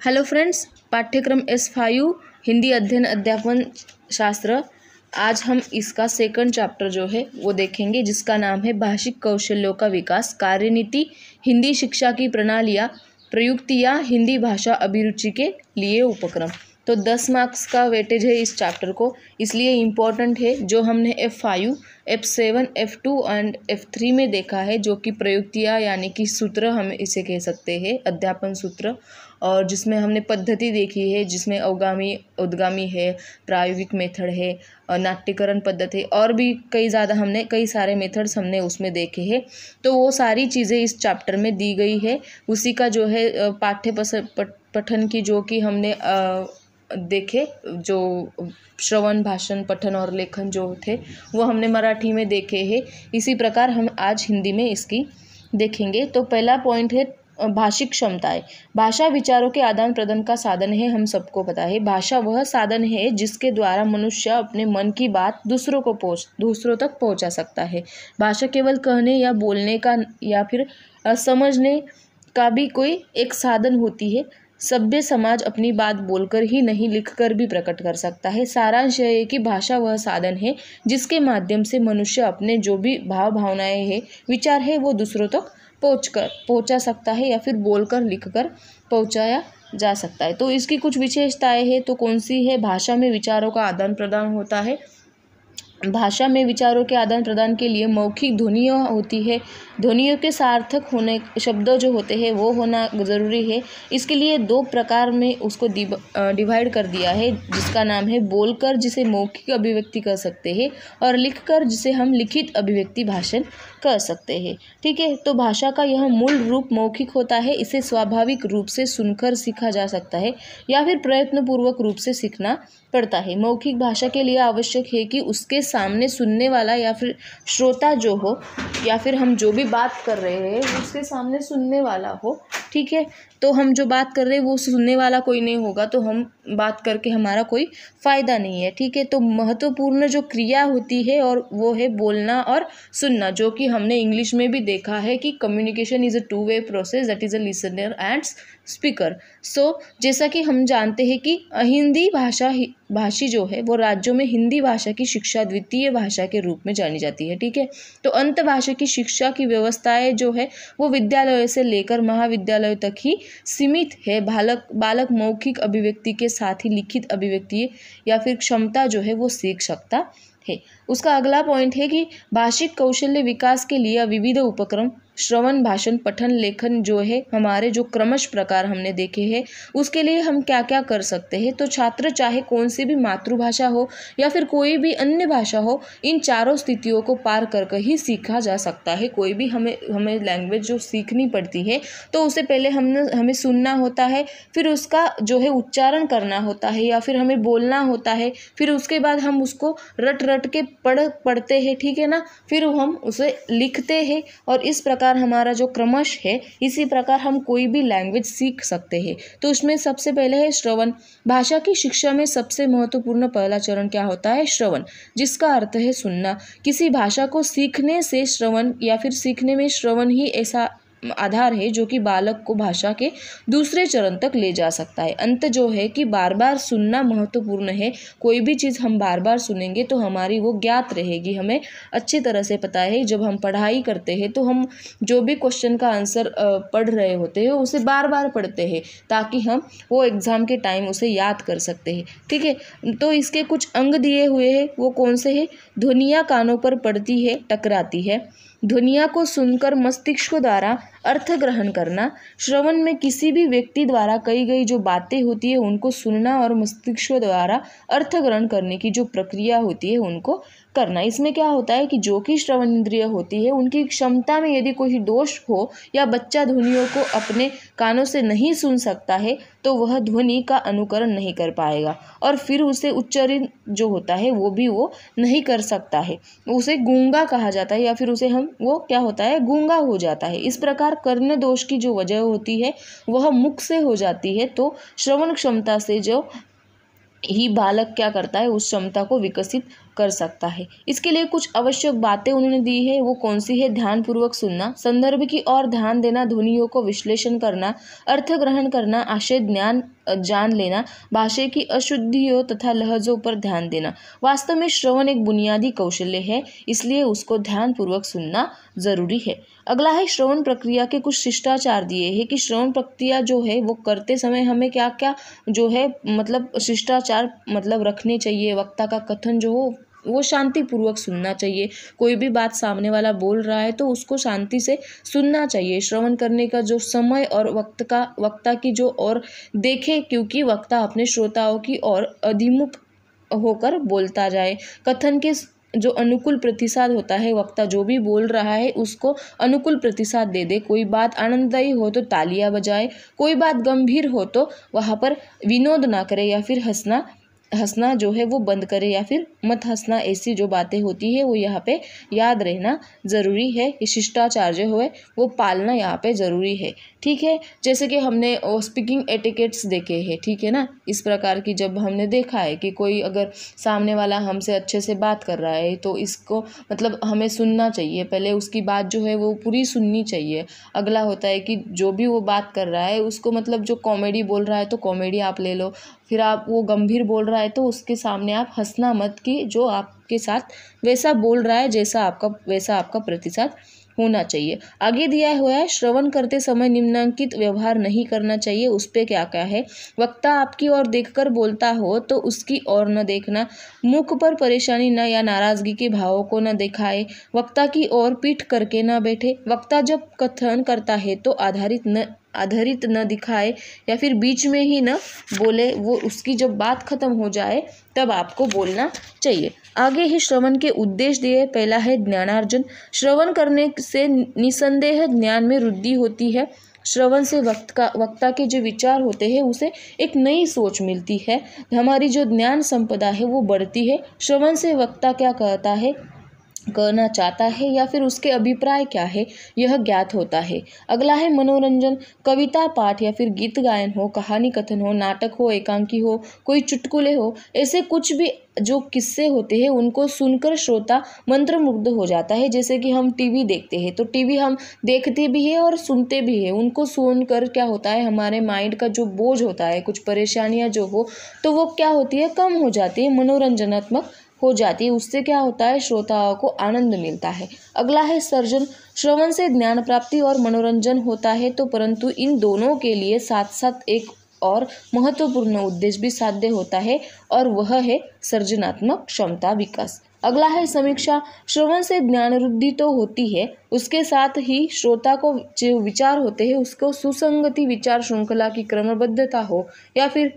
Hello friends, पाठ्यक्रम S5 Hindi अध्ययन अध्यापन शास्त्र। आज हम इसका सेकंड चैप्टर जो है वो देखेंगे, जिसका नाम है भाषिक कौशल्यों का विकास, कार्यनीति, हिंदी शिक्षा की प्रणालियाँ, प्रयुक्तियाँ, हिंदी भाषा अभिरुचि के लिए उपक्रम। तो 10 मार्क्स का वेटेज है इस चैप्टर को, इसलिए इम्पॉर्टेंट है। जो हमने F5, F7, F2 and F3 में देखा है, जो कि प्रयुक्तियाँ यानी कि सूत्र हम इसे कह सकते हैं, अध्यापन सूत्र, और जिसमें हमने पद्धति देखी है, जिसमें अवगामी, उद्गामी है, प्रायोगिक मेथड है, नाट्यकरण पद्धति और भी कई सारे मेथड्स हमने उसमें देखे हैं। तो वो सारी चीज़ें इस चैप्टर में दी गई है। उसी का जो है पठन की जो कि हमने देखे, जो श्रवण, भाषण, पठन और लेखन जो थे वो हमने मराठी में देखे हैं। इसी प्रकार हम आज हिंदी में इसकी देखेंगे। तो पहला पॉइंट है भाषिक क्षमताएं। भाषा विचारों के आदान प्रदान का साधन है, हम सबको पता है। भाषा वह साधन है जिसके द्वारा मनुष्य अपने मन की बात दूसरों तक पहुंचा सकता है। भाषा केवल कहने या बोलने का या फिर समझने का भी कोई एक साधन होती है। सभ्य समाज अपनी बात बोलकर ही नहीं, लिखकर भी प्रकट कर सकता है। सारांश यह है कि भाषा वह साधन है जिसके माध्यम से मनुष्य अपने जो भी भावनाएं हैं, विचार है, वो दूसरों तक पहुंचा सकता है या फिर बोलकर, लिखकर पहुंचाया जा सकता है। तो इसकी कुछ विशेषताएं हैं। तो कौन सी है? भाषा में विचारों का आदान प्रदान होता है। भाषा में विचारों के आदान प्रदान के लिए मौखिक ध्वनियाँ होती है। ध्वनियों के सार्थक होने शब्द जो होते हैं वो होना ज़रूरी है। इसके लिए 2 प्रकार में उसको डिवाइड कर दिया है, जिसका नाम है बोलकर, जिसे मौखिक अभिव्यक्ति कर सकते हैं, और लिखकर, जिसे हम लिखित अभिव्यक्ति भाषण कर सकते हैं। ठीक है। तो भाषा का यह मूल रूप मौखिक होता है। इसे स्वाभाविक रूप से सुनकर सीखा जा सकता है या फिर प्रयत्नपूर्वक रूप से सीखना पड़ता है। मौखिक भाषा के लिए आवश्यक है कि उसके सामने सुनने वाला या फिर श्रोता जो हो, या फिर हम जो भी बात कर रहे हैं उसके सामने सुनने वाला हो। ठीक है। तो हम जो बात कर रहे हैं वो सुनने वाला कोई नहीं होगा तो हम बात करके हमारा कोई फ़ायदा नहीं है। ठीक है। तो महत्वपूर्ण जो क्रिया होती है और वो है बोलना और सुनना, जो कि हमने इंग्लिश में भी देखा है कि communication is a two way process, that is a listener and speaker. So जैसा कि हम जानते हैं कि हिंदी भाषी जो है वो राज्यों में हिंदी भाषा की शिक्षा द्वितीय भाषा के रूप में जानी जाती है। ठीक है। तो अंत भाषा की शिक्षा की व्यवस्थाएं जो है वो विद्यालय से लेकर महाविद्यालय तक ही सीमित है। बालक मौखिक अभिव्यक्ति के साथ ही लिखित अभिव्यक्ति या फिर क्षमता जो है वो सीख सकता है। उसका अगला पॉइंट है कि भाषिक कौशल्य विकास के लिए विविध उपक्रम, श्रवण, भाषण, पठन, लेखन जो है हमारे जो क्रमश प्रकार हमने देखे हैं, उसके लिए हम क्या क्या कर सकते हैं। तो छात्र चाहे कौन सी भी मातृभाषा हो या फिर कोई भी अन्य भाषा हो, इन चारों स्थितियों को पार करके ही सीखा जा सकता है। कोई भी हमें लैंग्वेज जो सीखनी पड़ती है तो उससे पहले हमें सुनना होता है, फिर उसका जो है उच्चारण करना होता है या फिर हमें बोलना होता है, फिर उसके बाद हम उसको रट के पढ़ते हैं। ठीक है ना। फिर हम उसे लिखते हैं और इस प्रकार हमारा जो क्रमश है, इसी प्रकार हम कोई भी लैंग्वेज सीख सकते हैं। तो उसमें सबसे पहले है श्रवण। भाषा की शिक्षा में सबसे महत्वपूर्ण पहला चरण क्या होता है? श्रवण, जिसका अर्थ है सुनना। किसी भाषा को सीखने से श्रवण या फिर सीखने में श्रवण ही ऐसा आधार है जो कि बालक को भाषा के दूसरे चरण तक ले जा सकता है। अंत जो है कि बार बार सुनना महत्वपूर्ण है। कोई भी चीज़ हम बार बार सुनेंगे तो हमारी वो ज्ञात रहेगी, हमें अच्छी तरह से पता है। जब हम पढ़ाई करते हैं तो हम जो भी क्वेश्चन का आंसर पढ़ रहे होते हैं उसे बार बार पढ़ते हैं ताकि हम वो एग्ज़ाम के टाइम उसे याद कर सकते हैं। ठीक है। तो इसके कुछ अंग दिए हुए हैं, वो कौन से हैं? ध्वनियाँ कानों पर पड़ती है, टकराती है। ध्वनिया को सुनकर मस्तिष्क द्वारा अर्थ ग्रहण करना। श्रवण में किसी भी व्यक्ति द्वारा कही गई जो बातें होती है उनको सुनना और मस्तिष्क द्वारा अर्थ ग्रहण करने की जो प्रक्रिया होती है उनको करना। इसमें क्या होता है कि जो कि श्रवण इंद्रिय होती है उनकी क्षमता में यदि कोई दोष हो या बच्चा ध्वनियों को अपने कानों से नहीं सुन सकता है तो वह ध्वनि का अनुकरण नहीं कर पाएगा और फिर उसे उच्चारण जो होता है वो नहीं कर सकता है। उसे गूंगा कहा जाता है या फिर उसे वो क्या होता है, गूंगा हो जाता है। इस प्रकार कर्ण दोष की जो वजह होती है वह मुख से हो जाती है। तो श्रवण क्षमता से जो ही बालक क्या करता है, उस क्षमता को विकसित कर सकता है। इसके लिए कुछ आवश्यक बातें उन्होंने दी है, वो कौन सी है? ध्यानपूर्वक सुनना, संदर्भ की ओर ध्यान देना, ध्वनियों को विश्लेषण करना, अर्थ ग्रहण करना, आशय ज्ञान जान लेना, भाषा की अशुद्धियों तथा लहजों पर ध्यान देना। वास्तव में श्रवण एक बुनियादी कौशल्य है, इसलिए उसको ध्यानपूर्वक सुनना जरूरी है। अगला है श्रवण प्रक्रिया के कुछ शिष्टाचार दिए हैं कि श्रवण प्रक्रिया जो है वो करते समय हमें क्या क्या जो है मतलब शिष्टाचार मतलब रखने चाहिए। वक्ता का कथन जो हो वो शांतिपूर्वक सुनना चाहिए। कोई भी बात सामने वाला बोल रहा है तो उसको शांति से सुनना चाहिए। श्रवण करने का जो समय और वक्ता की जो और देखे, क्योंकि वक्ता अपने श्रोताओं की ओर अधिमुख होकर बोलता जाए। कथन के जो अनुकूल प्रतिसाद होता है, वक्ता जो भी बोल रहा है उसको अनुकूल प्रतिसाद दे दे। कोई बात आनंददायी हो तो तालियां बजाए, कोई बात गंभीर हो तो वहाँ पर विनोद ना करे या फिर हंसना जो है वो बंद करे या फिर मत हंसना। ऐसी जो बातें होती है वो यहाँ पे याद रहना ज़रूरी है। ये शिष्टाचार जो है वो पालना यहाँ पे ज़रूरी है। ठीक है, जैसे कि हमने स्पीकिंग एटिकेट्स देखे हैं, ठीक है ना। इस प्रकार की जब हमने देखा है कि कोई अगर सामने वाला हमसे अच्छे से बात कर रहा है तो इसको मतलब हमें सुनना चाहिए, पहले उसकी बात जो है वो पूरी सुननी चाहिए। अगला होता है कि जो भी वो बात कर रहा है उसको मतलब जो कॉमेडी बोल रहा है तो कॉमेडी आप ले लो, फिर आप वो गंभीर बोल रहा है तो उसके सामने आप हंसना मत, कि जो आपके साथ वैसा बोल रहा है वैसा आपका प्रतिसाद होना चाहिए। आगे दिया हुआ है श्रवण करते समय निम्नलिखित व्यवहार नहीं करना चाहिए। उस पे क्या क्या है? वक्ता आपकी ओर देखकर बोलता हो तो उसकी ओर न देखना, मुख पर परेशानी न या नाराजगी के भावों को न दिखाए, वक्ता की ओर पीठ करके न बैठे, वक्ता जब कथन करता है तो आधारित न दिखाए या फिर बीच में ही न बोले, वो उसकी जब बात खत्म हो जाए तब आपको बोलना चाहिए। आगे ही श्रवण के उद्देश्य दिए। पहला है ज्ञानार्जन। श्रवण करने से निसंदेह ज्ञान में वृद्धि होती है। श्रवण से वक्ता के जो विचार होते हैं उसे एक नई सोच मिलती है, हमारी जो ज्ञान संपदा है वो बढ़ती है। श्रवण से वक्ता क्या कहना चाहता है या फिर उसके अभिप्राय क्या है यह ज्ञात होता है। अगला है मनोरंजन। कविता पाठ या फिर गीत गायन हो, कहानी कथन हो, नाटक हो, एकांकी हो, कोई चुटकुले हो, ऐसे कुछ भी जो किस्से होते हैं उनको सुनकर श्रोता मंत्रमुग्ध हो जाता है। जैसे कि हम टीवी देखते हैं तो टीवी हम देखते भी है और सुनते भी है। उनको सुनकर क्या होता है, हमारे माइंड का जो बोझ होता है, कुछ परेशानियां जो हो तो वो क्या होती है, कम हो जाती है, मनोरंजनात्मक हो जाती है। उससे क्या होता है, श्रोताओं को आनंद मिलता है। अगला है सर्जन। श्रवण से ज्ञान प्राप्ति और मनोरंजन होता है तो परंतु इन दोनों के लिए साथ साथ एक और महत्वपूर्ण उद्देश्य भी साध्य होता है और वह है सर्जनात्मक क्षमता विकास। अगला है समीक्षा। श्रवण से ज्ञान वृद्धि तो होती है, उसके साथ ही श्रोता को जो विचार होते हैं उसको सुसंगति, विचार श्रृंखला की क्रमबद्धता हो या फिर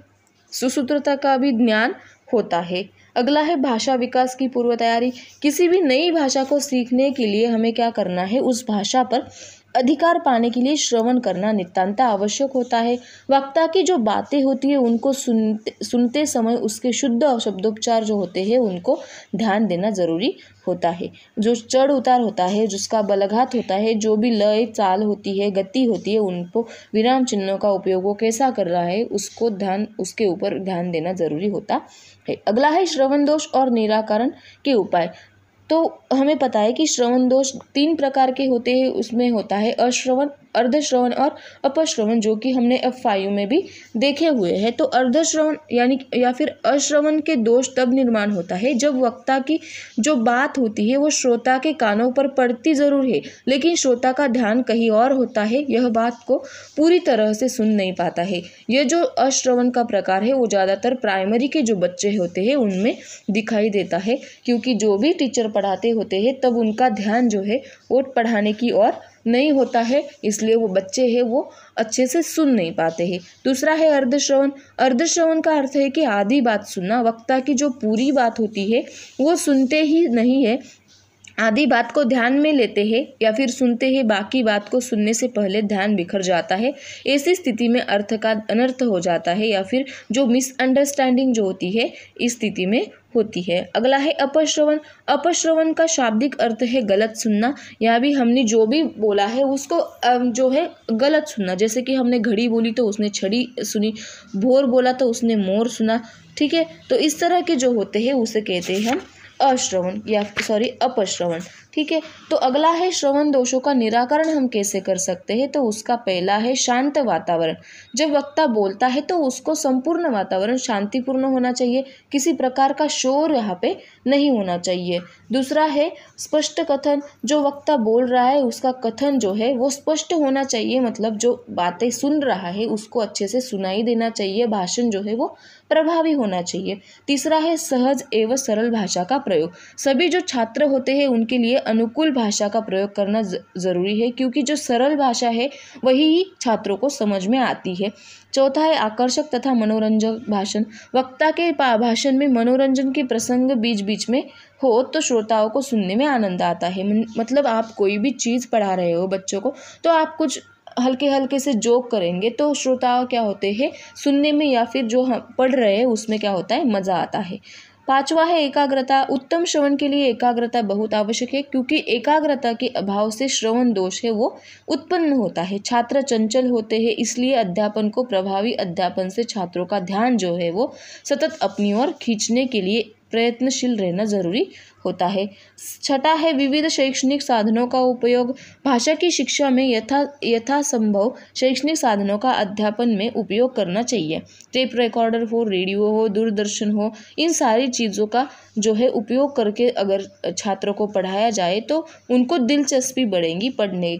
सुसूत्रता का भी ज्ञान होता है। अगला है भाषा विकास की पूर्व तैयारी। किसी भी नई भाषा को सीखने के लिए हमें क्या करना है, उस भाषा पर अधिकार पाने के लिए श्रवण करना नितांत आवश्यक होता है। वक्ता की जो बातें होती है उनको सुनते समय उसके शुद्ध शब्दोच्चार जो होते हैं उनको ध्यान देना जरूरी होता है। जो चढ़ उतार होता है, जिसका बलघात होता है, जो भी लय चाल होती है, गति होती है, उनको विराम चिन्हों का उपयोग वो कैसा कर रहा है उसके ऊपर ध्यान देना जरूरी होता है। अगला है श्रवण दोष और निराकरण के उपाय। तो हमें पता है कि श्रवण दोष 3 प्रकार के होते हैं। उसमें होता है अश्रवण, अर्धश्रवण और अपश्रवण, जो कि हमने F5 में भी देखे हुए हैं। तो अर्धश्रवण यानी या फिर अश्रवण के दोष तब निर्माण होता है जब वक्ता की जो बात होती है वो श्रोता के कानों पर पड़ती जरूर है लेकिन श्रोता का ध्यान कहीं और होता है, यह बात को पूरी तरह से सुन नहीं पाता है। यह जो अश्रवण का प्रकार है वो ज़्यादातर प्राइमरी के जो बच्चे होते हैं उनमें दिखाई देता है, क्योंकि जो भी टीचर पढ़ाते होते हैं तब उनका ध्यान जो है वो पढ़ाने की ओर नहीं होता है, इसलिए वो बच्चे हैं वो अच्छे से सुन नहीं पाते हैं। दूसरा है अर्धश्रवण। अर्धश्रवण का अर्थ है कि आधी बात सुनना। वक्ता की जो पूरी बात होती है वो सुनते ही नहीं है, आधी बात को ध्यान में लेते हैं या फिर सुनते हैं, बाकी बात को सुनने से पहले ध्यान बिखर जाता है। ऐसी स्थिति में अर्थ का अनर्थ हो जाता है या फिर जो मिसअंडरस्टैंडिंग जो होती है इस स्थिति में होती है। अगला है अपश्रवण। अपश्रवण का शाब्दिक अर्थ है गलत सुनना। यहाँ भी हमने जो भी बोला है उसको जो है गलत सुनना। जैसे कि हमने घड़ी बोली तो उसने छड़ी सुनी, भोर बोला तो उसने मोर सुना, ठीक है। तो इस तरह के जो होते हैं उसे कहते हैं हम अपश्रवण। ठीक है, तो अगला है श्रवण दोषों का निराकरण हम कैसे कर सकते हैं। तो उसका पहला है शांत वातावरण। जब वक्ता बोलता है तो उसको संपूर्ण वातावरण शांतिपूर्ण होना चाहिए, किसी प्रकार का शोर यहाँ पे नहीं होना चाहिए। दूसरा है स्पष्ट कथन। जो वक्ता बोल रहा है उसका कथन जो है वो स्पष्ट होना चाहिए, मतलब जो बातें सुन रहा है उसको अच्छे से सुनाई देना चाहिए, भाषण जो है वो प्रभावी होना चाहिए। तीसरा है सहज एवं सरल भाषा का प्रयोग। सभी जो छात्र होते हैं उनके लिए अनुकूल भाषा का प्रयोग करना जरूरी है, क्योंकि जो सरल भाषा है वही छात्रों को समझ में आती है। चौथा है आकर्षक तथा मनोरंजक भाषण। वक्ता के भाषण में मनोरंजन के प्रसंग बीच बीच में हो तो श्रोताओं को सुनने में आनंद आता है। मतलब आप कोई भी चीज़ पढ़ा रहे हो बच्चों को, तो आप कुछ हल्के हल्के से जोक करेंगे तो श्रोताओं क्या होते हैं सुनने में, या फिर जो हम पढ़ रहे हैं उसमें क्या होता है, मज़ा आता है। पांचवा है एकाग्रता। उत्तम श्रवण के लिए एकाग्रता बहुत आवश्यक है, क्योंकि एकाग्रता के अभाव से श्रवण दोष है वो उत्पन्न होता है। छात्र चंचल होते हैं, इसलिए अध्यापन को प्रभावी अध्यापन से छात्रों का ध्यान जो है वो सतत अपनी ओर खींचने के लिए प्रयत्नशील रहना जरूरी होता है। छठा है विविध शैक्षणिक साधनों का उपयोग। भाषा की शिक्षा में यथासंभव शैक्षणिक साधनों का अध्यापन में उपयोग करना चाहिए। टेप रिकॉर्डर हो, रेडियो हो, दूरदर्शन हो, इन सारी चीज़ों का जो है उपयोग करके अगर छात्रों को पढ़ाया जाए तो उनको दिलचस्पी बढ़ेगी पढ़ने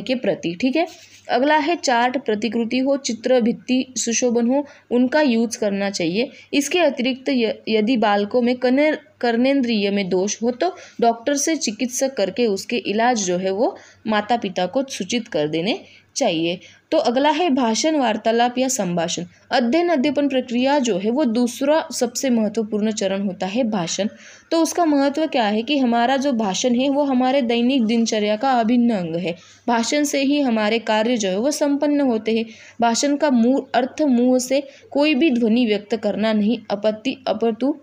के प्रति। ठीक है, अगला है चार्ट, प्रतिकृति हो, चित्र, भित्ति सुशोभन हो, उनका यूज करना चाहिए। इसके अतिरिक्त यदि बालकों में कर्नेंद्रिय में दोष हो तो डॉक्टर से चिकित्सक करके उसके इलाज जो है वो माता पिता को सूचित कर देने चाहिए। तो अगला है भाषण, वार्तालाप या संभाषण। अध्ययन अध्यापन प्रक्रिया जो है वो दूसरा सबसे महत्वपूर्ण चरण होता है भाषण। तो उसका महत्व क्या है कि हमारा जो भाषण है वो हमारे दैनिक दिनचर्या का अभिन्न अंग है। भाषण से ही हमारे कार्य जो है वो संपन्न होते हैं। भाषण का मूल अर्थ मुंह से कोई भी ध्वनि व्यक्त करना नहीं, अपितु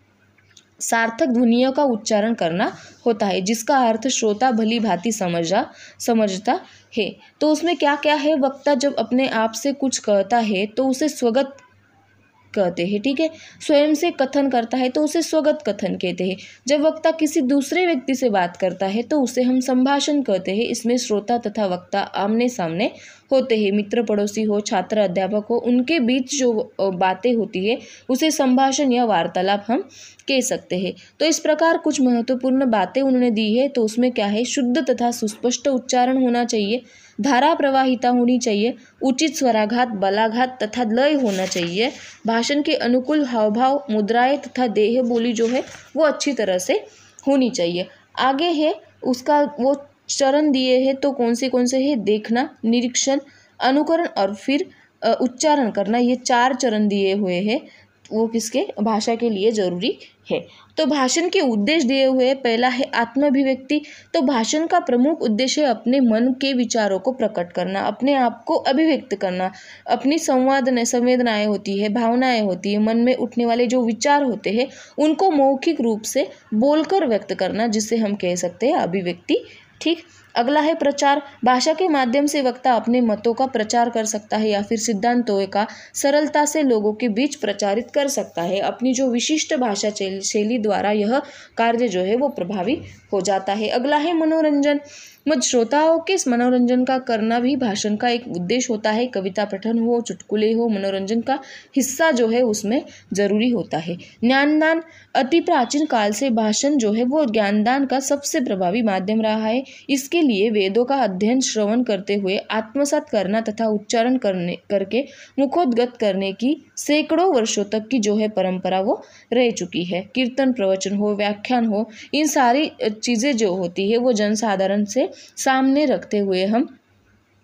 सार्थक ध्वनियों का उच्चारण करना होता है, जिसका अर्थ श्रोता भली भांति समझता है। तो उसमें क्या क्या है, वक्ता जब अपने आप से कुछ कहता है तो उसे स्वगत कहते हैं। ठीक है, स्वयं से कथन करता है तो उसे स्वगत कथन कहते हैं। जब वक्ता किसी दूसरे व्यक्ति से बात करता है तो उसे हम संभाषण कहते हैं। इसमें श्रोता तथा वक्ता आमने सामने होते हैं। मित्र पड़ोसी हो, छात्र अध्यापक हो, उनके बीच जो बातें होती है उसे संभाषण या वार्तालाप हम कह सकते हैं। तो इस प्रकार कुछ महत्वपूर्ण बातें उन्होंने दी है। तो उसमें क्या है, शुद्ध तथा सुस्पष्ट उच्चारण होना चाहिए, धारा प्रवाहिता होनी चाहिए, उचित स्वराघात, बलाघात तथा लय होना चाहिए, भाषण के अनुकूल हावभाव, मुद्राएं तथा देह बोली जो है वो अच्छी तरह से होनी चाहिए। आगे है उसका वो चरण दिए हैं, तो कौन से है, देखना, निरीक्षण, अनुकरण और फिर उच्चारण करना। ये 4 चरण दिए हुए हैं, वो किसके, भाषा के लिए जरूरी है। तो भाषण के उद्देश्य दिए हुए, पहला है आत्माभिव्यक्ति। तो भाषण का प्रमुख उद्देश्य है अपने मन के विचारों को प्रकट करना, अपने आप को अभिव्यक्त करना। अपनी संवेदनाएं होती है, भावनाएं होती है, मन में उठने वाले जो विचार होते हैं उनको मौखिक रूप से बोलकर व्यक्त करना, जिसे हम कह सकते हैं अभिव्यक्ति। ठीक, अगला है प्रचार। भाषा के माध्यम से वक्ता अपने मतों का प्रचार कर सकता है या फिर सिद्धांतों का सरलता से लोगों के बीच प्रचारित कर सकता है। अपनी जो विशिष्ट भाषा शैली द्वारा यह कार्य जो है वो प्रभावी हो जाता है। अगला है मनोरंजन। श्रोताओं के मनोरंजन का करना भी भाषण का एक उद्देश्य होता है। कविता पठन हो, चुटकुले हो, मनोरंजन का हिस्सा जो है उसमें जरूरी होता है। ज्ञानदान, अति प्राचीन काल से भाषण जो है वो ज्ञानदान का सबसे प्रभावी माध्यम रहा है। इसके लिए वेदों का अध्ययन श्रवण करते हुए आत्मसात करना तथा उच्चारण करके मुखोद्गत करने की सैकड़ों वर्षों तक की जो है परंपरा वो रह चुकी है। कीर्तन, प्रवचन हो, व्याख्यान हो, इन सारी चीज़ें जो होती है वो जनसाधारण से सामने रखते हुए हम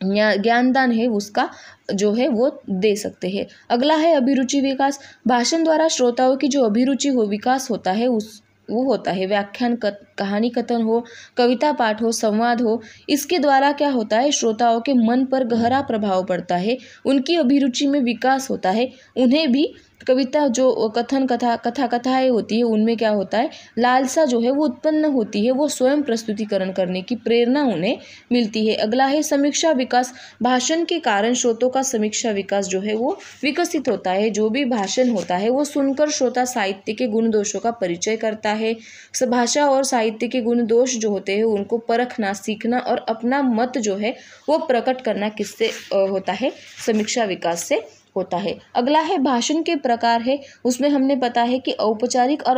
ज्ञानदान है उसका जो है वो दे सकते हैं। अगला है अभिरुचि विकास। भाषण द्वारा श्रोताओं की जो अभिरुचि हो विकास होता है वो होता है व्याख्यान कहानी कथन हो, कविता पाठ हो, संवाद हो, इसके द्वारा क्या होता है, श्रोताओं के मन पर गहरा प्रभाव पड़ता है, उनकी अभिरुचि में विकास होता है। उन्हें भी कविता जो कथाएं होती है उनमें क्या होता है, लालसा जो है वो उत्पन्न होती है, वो स्वयं प्रस्तुतिकरण करने की प्रेरणा उन्हें मिलती है। अगला है समीक्षा विकास। भाषण के कारण श्रोतों का समीक्षा विकास जो है वो विकसित होता है। जो भी भाषण होता है वो सुनकर श्रोता साहित्य के गुण दोषों का परिचय करता है। भाषा और साहित्य के गुण दोष जो होते हैं उनको परखना, सीखना और अपना मत जो है वो प्रकट करना किससे होता है, समीक्षा विकास से होता है। अगला है भाषण के प्रकार है। उसमें हमने पता है कि औपचारिक और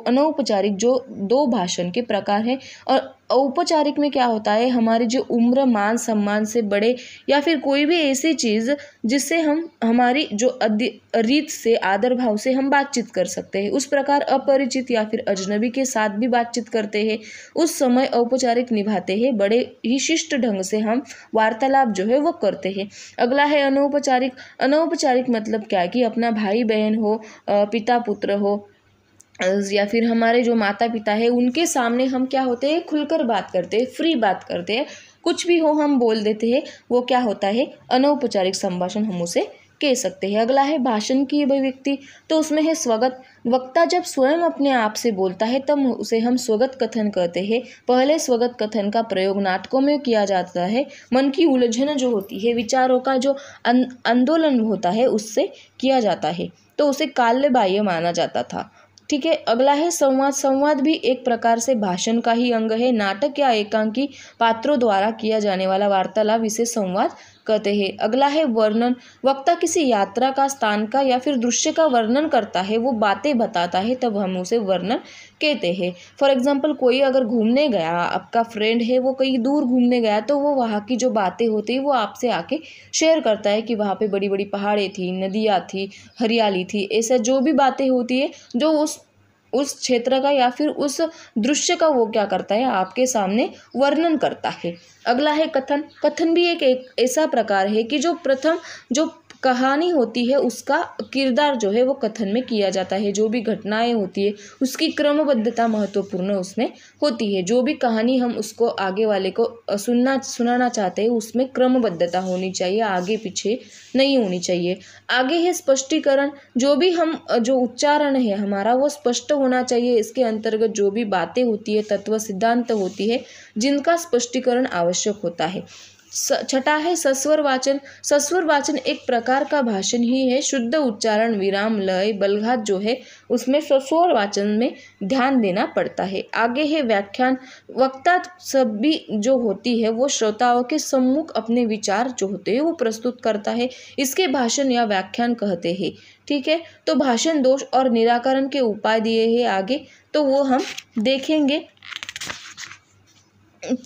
अनौपचारिक जो दो भाषण के प्रकार हैं। और औपचारिक में क्या होता है, हमारी जो उम्र, मान सम्मान से बड़े या फिर कोई भी ऐसी चीज़ जिससे हम हमारी जो रीत से, आदर भाव से हम बातचीत कर सकते हैं, उस प्रकार अपरिचित या फिर अजनबी के साथ भी बातचीत करते हैं, उस समय औपचारिक निभाते हैं, बड़े ही शिष्ट ढंग से हम वार्तालाप जो है वो करते हैं। अगला है अनौपचारिक। अनौपचारिक मतलब क्या है कि अपना भाई बहन हो, पिता पुत्र हो या फिर हमारे जो माता पिता है उनके सामने हम क्या होते हैं, खुलकर बात करते हैं, फ्री बात करते हैं, कुछ भी हो हम बोल देते हैं, वो क्या होता है, अनौपचारिक संभाषण हम उसे कह सकते हैं। अगला है भाषण की अभिव्यक्ति। तो उसमें है स्वगत। वक्ता जब स्वयं अपने आप से बोलता है तब उसे हम स्वगत कथन कहते हैं। पहले स्वगत कथन का प्रयोग नाटकों में किया जाता है। मन की उलझन जो होती है, विचारों का जो आंदोलन होता है उससे किया जाता है, तो उसे काल्य बाह्य माना जाता था। ठीक है। अगला है संवाद। संवाद भी एक प्रकार से भाषण का ही अंग है। नाटक या एकांकी पात्रों द्वारा किया जाने वाला वार्तालाप इसे संवाद कहते हैं। अगला है वर्णन। वक्ता किसी यात्रा का, स्थान का या फिर दृश्य का वर्णन करता है, वो बातें बताता है, तब हम उसे वर्णन कहते हैं। फॉर एग्जाम्पल, कोई अगर घूमने गया, आपका फ्रेंड है वो कहीं दूर घूमने गया, तो वो वहाँ की जो बातें होती है वो आपसे आके शेयर करता है कि वहाँ पे बड़ी बड़ी पहाड़ें थी, नदियाँ थी, हरियाली थी, ऐसा जो भी बातें होती है जो उस क्षेत्र का या फिर उस दृश्य का वो क्या करता है, आपके सामने वर्णन करता है। अगला है कथन। कथन भी एक ऐसा प्रकार है कि जो प्रथम जो कहानी होती है उसका किरदार जो है वो कथन में किया जाता है। जो भी घटनाएं होती है उसकी क्रमबद्धता महत्वपूर्ण उसमें होती है। जो भी कहानी हम उसको आगे वाले को सुनाना चाहते हैं उसमें क्रमबद्धता होनी चाहिए, आगे पीछे नहीं होनी चाहिए। आगे है स्पष्टीकरण। जो भी हम जो उच्चारण है हमारा वो स्पष्ट होना चाहिए। इसके अंतर्गत जो भी बातें होती है, तत्व सिद्धांत होती है, जिनका स्पष्टीकरण आवश्यक होता है। छठा है सस्वर वाचन। सस्वर वाचन एक प्रकार का भाषण ही है। शुद्ध उच्चारण, विराम, लय, बलघात जो है उसमें सस्वर वाचन में ध्यान देना पड़ता है। आगे है व्याख्यान। वक्ता सभी जो होती है वो श्रोताओं के सम्मुख अपने विचार जो होते हैं वो प्रस्तुत करता है, इसके भाषण या व्याख्यान कहते हैं। ठीक है। तो भाषण दोष और निराकरण के उपाय दिए हैं आगे, तो वो हम देखेंगे।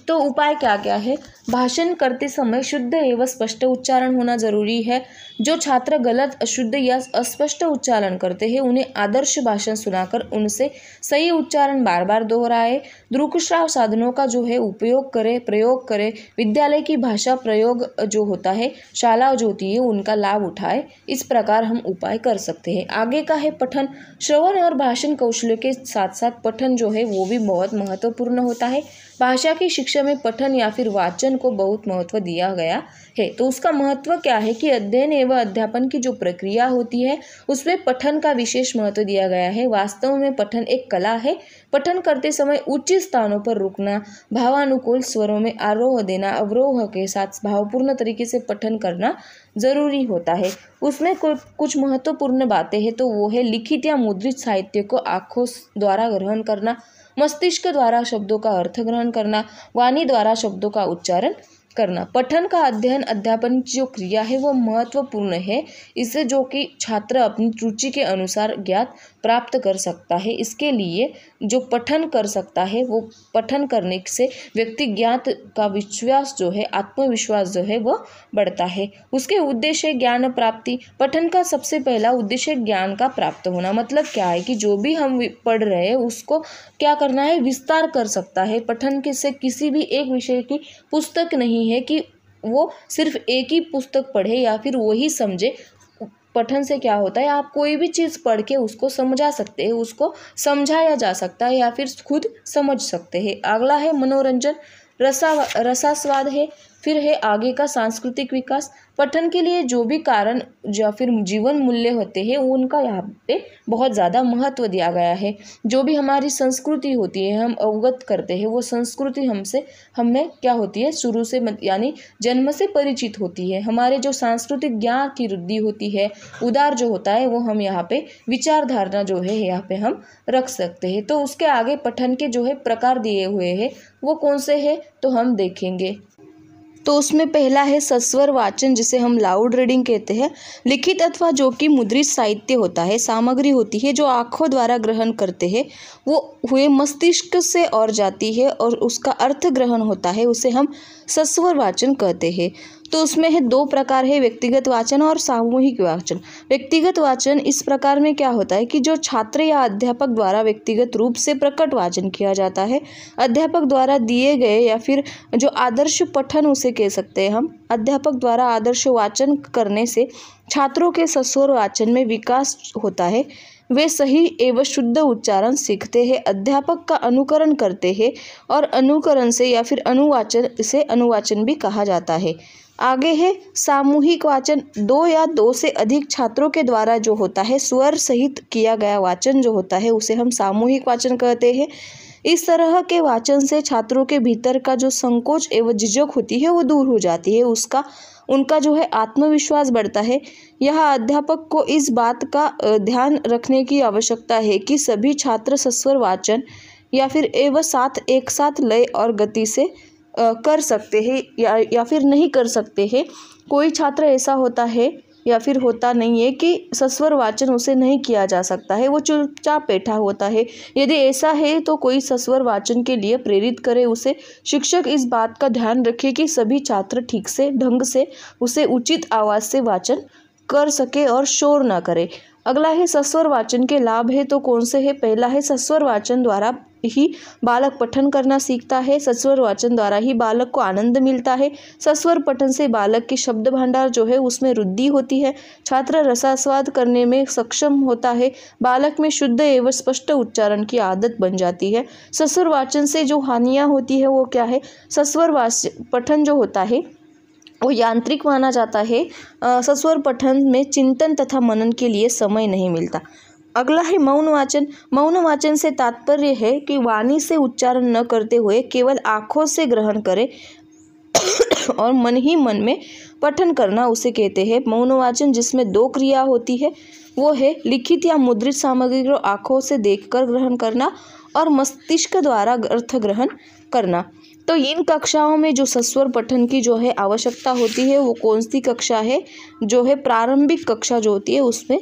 तो उपाय क्या क्या है। भाषण करते समय शुद्ध एवं स्पष्ट उच्चारण होना जरूरी है। जो छात्र गलत, अशुद्ध या अस्पष्ट उच्चारण करते हैं उन्हें आदर्श भाषण सुनाकर उनसे सही उच्चारण बार बार दोहराए। दृक्श्राव्य साधनों का जो है प्रयोग करे। विद्यालय की भाषा प्रयोग जो होता है, शाला जो होती है उनका लाभ उठाए। इस प्रकार हम उपाय कर सकते हैं। आगे का है पठन। श्रवण और भाषण कौशल्यों के साथ साथ पठन जो है वो भी बहुत महत्वपूर्ण होता है। भाषा की शिक्षा में पठन या फिर वाचन को बहुत महत्व दिया गया है। तो उसका महत्व क्या है कि अध्ययन एवं अध्यापन की जो प्रक्रिया होती है उसमें पठन का विशेष महत्व दिया गया है। वास्तव में पठन एक कला है। पठन करते समय उचित स्थानों पर रुकना, भावानुकूल स्वरों में आरोह देना, अवरोह के साथ भावपूर्ण तरीके से पठन करना जरूरी होता है। उसमें कुछ महत्वपूर्ण बातें हैं, तो वो है लिखित या मुद्रित साहित्य को आँखों द्वारा ग्रहण करना, मस्तिष्क द्वारा शब्दों का अर्थ ग्रहण करना, वाणी द्वारा शब्दों का उच्चारण करना। पठन का अध्ययन अध्यापन की जो क्रिया है वो महत्वपूर्ण है। इससे जो कि छात्र अपनी रुचि के अनुसार ज्ञान प्राप्त कर सकता है। इसके लिए जो पठन कर सकता है वो पठन करने से व्यक्ति ज्ञान का विश्वास जो है, आत्मविश्वास जो है वो बढ़ता है। उसके उद्देश्य ज्ञान प्राप्ति। पठन का सबसे पहला उद्देश्य ज्ञान का प्राप्त होना। मतलब क्या है कि जो भी हम पढ़ रहे हैं उसको क्या करना है, विस्तार कर सकता है। पठन से किसी भी एक विषय की पुस्तक नहीं है कि वो सिर्फ एक ही पुस्तक पढ़े या फिर वही समझे। पठन से क्या होता है, आप कोई भी चीज़ पढ़ के उसको समझा सकते हैं, उसको समझाया जा सकता है या फिर खुद समझ सकते हैं। अगला है मनोरंजन, रसास्वाद है। फिर है आगे का सांस्कृतिक विकास। पठन के लिए जो भी कारण या फिर जीवन मूल्य होते हैं उनका यहाँ पे बहुत ज़्यादा महत्व दिया गया है। जो भी हमारी संस्कृति होती है हम अवगत करते हैं, वो संस्कृति हमें क्या होती है, शुरू से यानी जन्म से परिचित होती है। हमारे जो सांस्कृतिक ज्ञान की वृद्धि होती है, उदार जो होता है, वो हम यहाँ पे विचारधारणा जो है यहाँ पे हम रख सकते हैं। तो उसके आगे पठन के जो है प्रकार दिए हुए हैं, वो कौन से हैं तो हम देखेंगे। तो उसमें पहला है सस्वर वाचन, जिसे हम लाउड रीडिंग कहते हैं। लिखित अथवा जो कि मुद्रित साहित्य होता है, सामग्री होती है जो आँखों द्वारा ग्रहण करते हैं, वो हुए मस्तिष्क से और जाती है और उसका अर्थ ग्रहण होता है, उसे हम सस्वर वाचन कहते हैं। तो उसमें है दो प्रकार है, व्यक्तिगत वाचन और सामूहिक वाचन। व्यक्तिगत वाचन इस प्रकार में क्या होता है कि जो छात्र या अध्यापक द्वारा व्यक्तिगत रूप से प्रकट वाचन किया जाता है, अध्यापक द्वारा दिए गए या फिर जो आदर्श पठन उसे कह सकते हैं हम। अध्यापक द्वारा आदर्श वाचन करने से छात्रों के सस्वर वाचन में विकास होता है, वे सही एवं शुद्ध उच्चारण सीखते हैं, अध्यापक का अनुकरण करते हैं और अनुकरण से या फिर अनुवाचन, इसे अनुवाचन भी कहा जाता है। आगे है सामूहिक वाचन, दो या दो से अधिक छात्रों के द्वारा जो होता है स्वर सहित किया गया वाचन जो होता है उसे हम सामूहिक वाचन कहते हैं। इस तरह के वाचन से छात्रों के भीतर का जो संकोच एवं झिझक होती है वो दूर हो जाती है, उनका जो है आत्मविश्वास बढ़ता है। यह अध्यापक को इस बात का ध्यान रखने की आवश्यकता है कि सभी छात्र सस्वर वाचन या फिर एक साथ लय और गति से कर सकते हैं या फिर नहीं कर सकते हैं। कोई छात्र ऐसा होता है या फिर होता नहीं है कि सस्वर वाचन उसे नहीं किया जा सकता है, वो चुपचाप बैठा होता है। यदि ऐसा है तो कोई सस्वर वाचन के लिए प्रेरित करे उसे। शिक्षक इस बात का ध्यान रखे कि सभी छात्र ठीक से ढंग से उसे उचित आवाज़ से वाचन कर सके और शोर ना करे। अगला है सस्वर वाचन के लाभ है, तो कौन से है। पहला है सस्वर वाचन द्वारा ही बालक पठन करना सीखता है, सस्वर वाचन द्वारा ही बालक को आनंद मिलता है। सस्वर पठन से बालक के शब्द भंडार जो है उसमें वृद्धि होती है, छात्र रसास्वाद करने में सक्षम होता है, बालक में शुद्ध एवं स्पष्ट उच्चारण की आदत बन जाती है। सस्वर वाचन से जो हानियाँ होती है वो क्या है, सस्वर पठन जो होता है वो यांत्रिक माना जाता है। सस्वर पठन में चिंतन तथा मनन के लिए समय नहीं मिलता। अगला है मौन वाचन। मौन वाचन से तात्पर्य है कि वाणी से उच्चारण न करते हुए केवल आँखों से ग्रहण करें और मन ही मन में पठन करना उसे कहते हैं मौन वाचन, जिसमें दो क्रिया होती है, वो है लिखित या मुद्रित सामग्री को आँखों से देखकर ग्रहण करना और मस्तिष्क द्वारा अर्थ ग्रहण करना। तो इन कक्षाओं में जो सस्वर पठन की जो है आवश्यकता होती है वो कौन सी कक्षा है, जो है प्रारंभिक कक्षा जो होती है उसमें,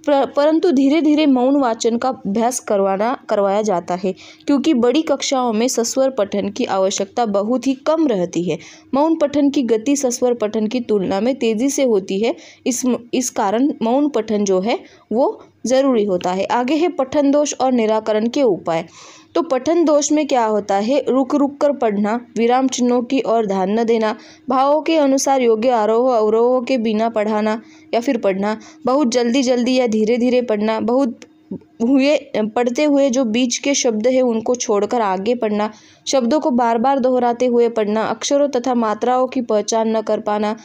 परंतु धीरे धीरे मौन वाचन का अभ्यास करवाया जाता है, क्योंकि बड़ी कक्षाओं में सस्वर पठन की आवश्यकता बहुत ही कम रहती है। मौन पठन की गति सस्वर पठन की तुलना में तेज़ी से होती है, इस कारण मौन पठन जो है वो ज़रूरी होता है। आगे है पठन दोष और निराकरण के उपाय। तो पठन दोष में क्या होता है, रुक रुक कर पढ़ना, विराम चिन्हों की ओर ध्यान न देना, भावों के अनुसार योग्य आरोह अवरोहों के बिना पढ़ाना या फिर पढ़ना, बहुत जल्दी जल्दी या धीरे धीरे पढ़ना, पढ़ते हुए जो बीच के शब्द है उनको छोड़कर आगे पढ़ना, शब्दों को बार बार दोहराते हुए पढ़ना, अक्षरों तथा मात्राओं की पहचान न कर पाना,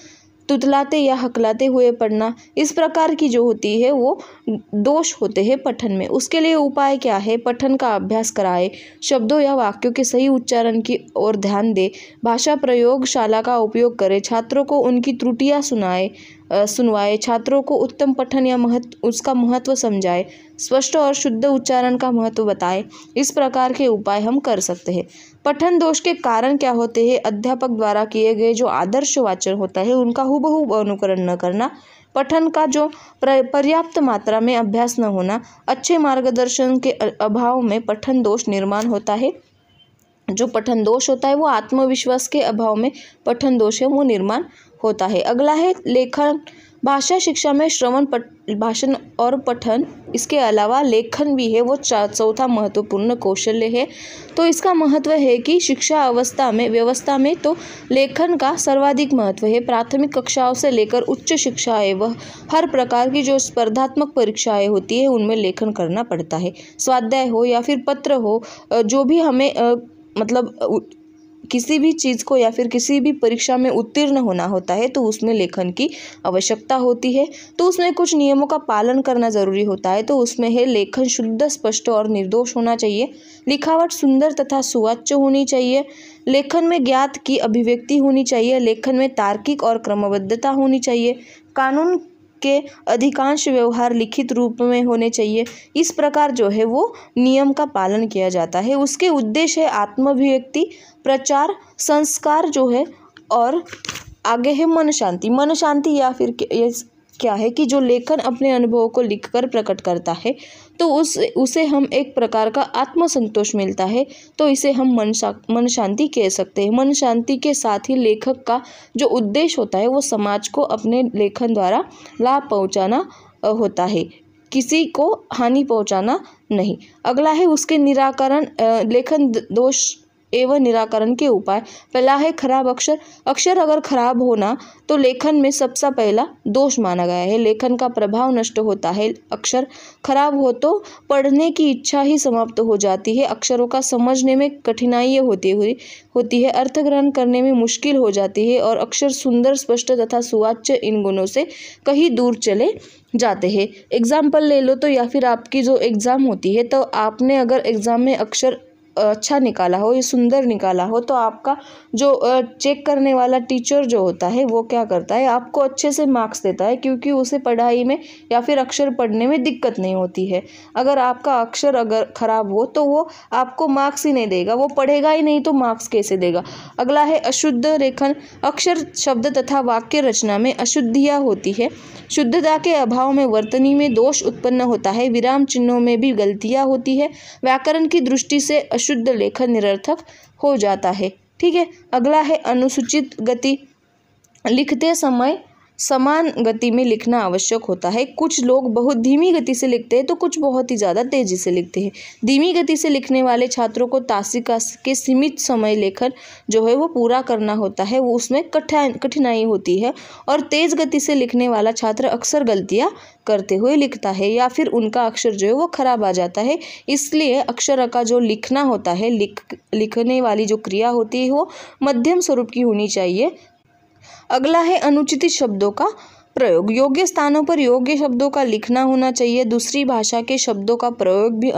तुतलाते या हकलाते हुए पढ़ना, इस प्रकार की जो होती है वो दोष होते हैं पठन में। उसके लिए उपाय क्या है, पठन का अभ्यास कराए, शब्दों या वाक्यों के सही उच्चारण की ओर ध्यान दे, भाषा प्रयोगशाला का उपयोग करे, छात्रों को उनकी त्रुटियां सुनवाए, छात्रों को उत्तम पठन या उसका महत्व समझाए, स्पष्ट और शुद्ध उच्चारण का महत्व बताए। इस प्रकार के उपाय हम कर सकते हैं। पठन दोष के कारण क्या होते हैं, अध्यापक द्वारा किए गए जो आदर्श वाचन होता है उनका हूबहू अनुकरण न करना, पठन का जो पर्याप्त मात्रा में अभ्यास न होना, अच्छे मार्गदर्शन के अभाव में पठन दोष निर्माण होता है। जो पठन दोष होता है वो आत्मविश्वास के अभाव में पठन दोष है वो निर्माण होता है। अगला है लेखन भाषा शिक्षा में श्रवण, भाषण और पठन, इसके अलावा लेखन भी है, वो चौथा महत्वपूर्ण कौशल्य है। तो इसका महत्व है कि शिक्षा व्यवस्था में तो लेखन का सर्वाधिक महत्व है। प्राथमिक कक्षाओं से लेकर उच्च शिक्षा एवं हर प्रकार की जो स्पर्धात्मक परीक्षाएं होती है उनमें लेखन करना पड़ता है। स्वाध्याय हो या फिर पत्र हो, जो भी हमें किसी भी चीज़ को या फिर किसी भी परीक्षा में उत्तीर्ण होना होता है तो उसमें लेखन की आवश्यकता होती है। तो उसमें कुछ नियमों का पालन करना ज़रूरी होता है। तो उसमें है लेखन शुद्ध, स्पष्ट और निर्दोष होना चाहिए। लिखावट सुंदर तथा सुवाच्य होनी चाहिए। लेखन में ज्ञात की अभिव्यक्ति होनी चाहिए। लेखन में तार्किक और क्रमबद्धता होनी चाहिए। कानून के अधिकांश व्यवहार लिखित रूप में होने चाहिए। इस प्रकार जो है वो नियम का पालन किया जाता है। उसके उद्देश्य है आत्माभिव्यक्ति, प्रचार, संस्कार जो है, और आगे है मन शांति। मन शांति या फिर क्या है कि जो लेखन अपने अनुभवों को लिखकर प्रकट करता है तो उसे हम एक प्रकार का आत्मसंतोष मिलता है, तो इसे हम मन शांति कह सकते हैं। मन शांति के साथ ही लेखक का जो उद्देश्य होता है वो समाज को अपने लेखन द्वारा लाभ पहुंचाना होता है, किसी को हानि पहुंचाना नहीं। अगला है उसके निराकरण, लेखन दोष एवं निराकरण के उपाय। पहला है खराब अक्षर। अक्षर अगर खराब होना तो लेखन में सबसे पहला दोष माना गया है। लेखन का प्रभाव नष्ट होता है। अक्षर खराब हो तो पढ़ने की इच्छा ही समाप्त हो जाती है। अक्षरों का समझने में कठिनाइयाँ होती है, अर्थ ग्रहण करने में मुश्किल हो जाती है, और अक्षर सुंदर, स्पष्ट तथा सुवाच्य इन गुणों से कहीं दूर चले जाते हैं। एग्जाम्पल ले लो तो, या फिर आपकी जो एग्ज़ाम होती है तो आपने अगर एग्ज़ाम में अक्षर अच्छा निकाला हो, ये सुंदर निकाला हो, तो आपका जो चेक करने वाला टीचर जो होता है वो क्या करता है, आपको अच्छे से मार्क्स देता है, क्योंकि उसे पढ़ाई में या फिर अक्षर पढ़ने में दिक्कत नहीं होती है। अगर आपका अक्षर अगर खराब हो तो वो आपको मार्क्स ही नहीं देगा, वो पढ़ेगा ही नहीं तो मार्क्स कैसे देगा। अगला है अशुद्ध लेखन। अक्षर, शब्द तथा वाक्य रचना में अशुद्धियाँ होती है। शुद्धता के अभाव में वर्तनी में दोष उत्पन्न होता है। विराम चिन्हों में भी गलतियाँ होती है। व्याकरण की दृष्टि से अशुद्ध लेखन निरर्थक हो जाता है। ठीक है। अगला है अनुचित गति। लिखते समय समान गति में लिखना आवश्यक होता है। कुछ लोग बहुत धीमी गति से लिखते हैं तो कुछ बहुत ही ज़्यादा तेजी से लिखते हैं। धीमी गति से लिखने वाले छात्रों को तासिका के सीमित समय लेखन जो है वो पूरा करना होता है, वो उसमें कठिनाई होती है। और तेज गति से लिखने वाला छात्र अक्सर गलतियाँ करते हुए लिखता है, या फिर उनका अक्षर जो है वो खराब आ जाता है। इसलिए अक्षर का जो लिखना होता है, लिखने वाली जो क्रिया होती है वो मध्यम स्वरूप की होनी चाहिए। अगला है अनुचित शब्दों का प्रयोग। योग्य स्थानों पर योग्य शब्दों का लिखना होना चाहिए। दूसरी भाषा के शब्दों का प्रयोग भी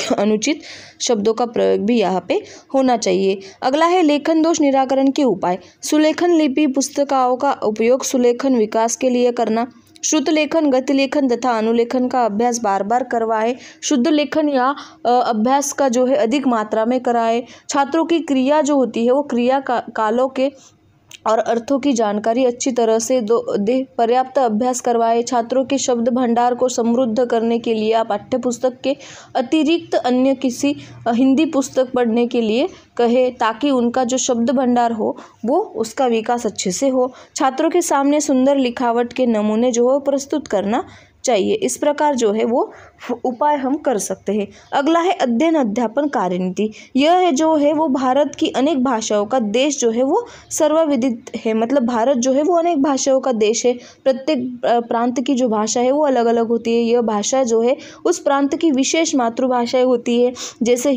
अनुचित शब्दों का प्रयोग भी यहाँ पे होना चाहिए। अगला है लेखन दोष निराकरण के उपाय। सुलेखन लिपि पुस्तिकाओं का उपयोग सुलेखन विकास के लिए करना। शुद्ध लेखन, गति लेखन तथा अनुलेखन का अभ्यास बार बार करवाए। शुद्ध लेखन या अभ्यास का जो है अधिक मात्रा में कराए। छात्रों की क्रिया जो होती है वो क्रिया कालों के और अर्थों की जानकारी अच्छी तरह से दे। पर्याप्त अभ्यास करवाए। छात्रों के शब्द भंडार को समृद्ध करने के लिए आप पाठ्य पुस्तक के अतिरिक्त अन्य किसी हिंदी पुस्तक पढ़ने के लिए कहे, ताकि उनका जो शब्द भंडार हो वो उसका विकास अच्छे से हो। छात्रों के सामने सुंदर लिखावट के नमूने जो है प्रस्तुत करना चाहिए। इस प्रकार जो है वो उपाय हम कर सकते हैं। अगला है अध्ययन अध्यापन कार्यनीति। यह है जो है वो भारत की अनेक भाषाओं का देश जो है वो सर्वविदित है। मतलब भारत जो है वो अनेक भाषाओं का देश है। प्रत्येक प्रांत की जो भाषा है वो अलग अलग होती है। यह भाषा जो है उस प्रांत की विशेष मातृभाषाएं होती है। जैसे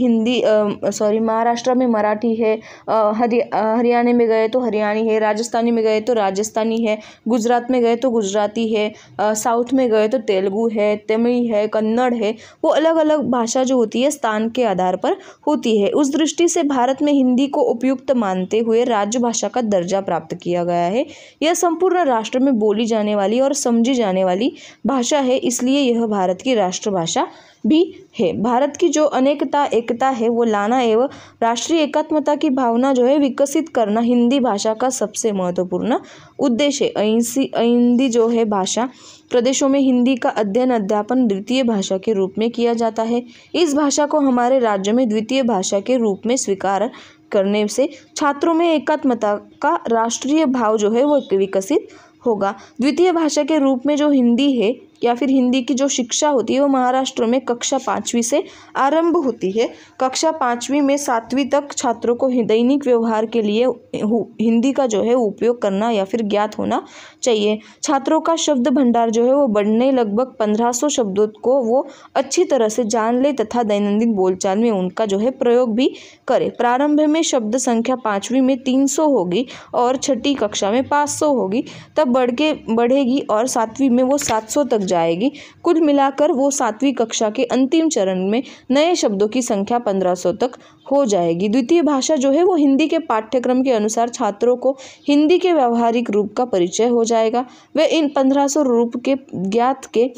महाराष्ट्र में मराठी है, हरियाणा में गए तो हरियाणी है, राजस्थानी में गए तो राजस्थानी है, गुजरात में गए तो गुजराती है, साउथ में गए तो तेलुगु है, तमिल है, कन्नड़ है। वो अलग अलग भाषा जो होती है स्थान के आधार पर होती है। उस दृष्टि से भारत में हिंदी को उपयुक्त मानते हुए राज्य भाषा का दर्जा प्राप्त किया गया है। यह संपूर्ण राष्ट्र में बोली जाने वाली और समझी जाने वाली भाषा है, इसलिए यह भारत की राष्ट्रभाषा भी है। भारत की जो एकता है वो लाना एवं राष्ट्रीय एकात्मता की भावना जो है विकसित करना हिंदी भाषा का सबसे महत्वपूर्ण उद्देश्य है। हिंदी जो है भाषा प्रदेशों में हिंदी का अध्ययन अध्यापन द्वितीय भाषा के रूप में किया जाता है। इस भाषा को हमारे राज्य में द्वितीय भाषा के रूप में स्वीकार करने से छात्रों में एकात्मता का राष्ट्रीय भाव जो है वो विकसित होगा। द्वितीय भाषा के रूप में जो हिंदी है या फिर हिंदी की जो शिक्षा होती है वो महाराष्ट्र में कक्षा 5वीं से आरंभ होती है। कक्षा 5वीं में 7वीं तक छात्रों को दैनिक व्यवहार के लिए हिंदी का जो है उपयोग करना या फिर ज्ञात होना चाहिए। छात्रों का शब्द भंडार जो है वो बढ़ने लगभग 1500 शब्दों को वो अच्छी तरह से जान ले तथा दैनंदिन बोलचाल में उनका जो है प्रयोग भी करे। प्रारंभ में शब्द संख्या 5वीं में 300 होगी और छठी कक्षा में 500 होगी, तब बढ़ेगी और 7वीं में वो 700 तक जाएगी। कुल मिलाकर वो 7वीं कक्षा के अंतिम चरण में नए शब्दों की संख्या 1500 तक हो जाएगी। द्वितीय भाषा जो है वो हिंदी के पाठ्यक्रम के अनुसार छात्रों को हिंदी के व्यावहारिक रूप का परिचय हो जाएगा। वे इन 1500 रूप के ज्ञात के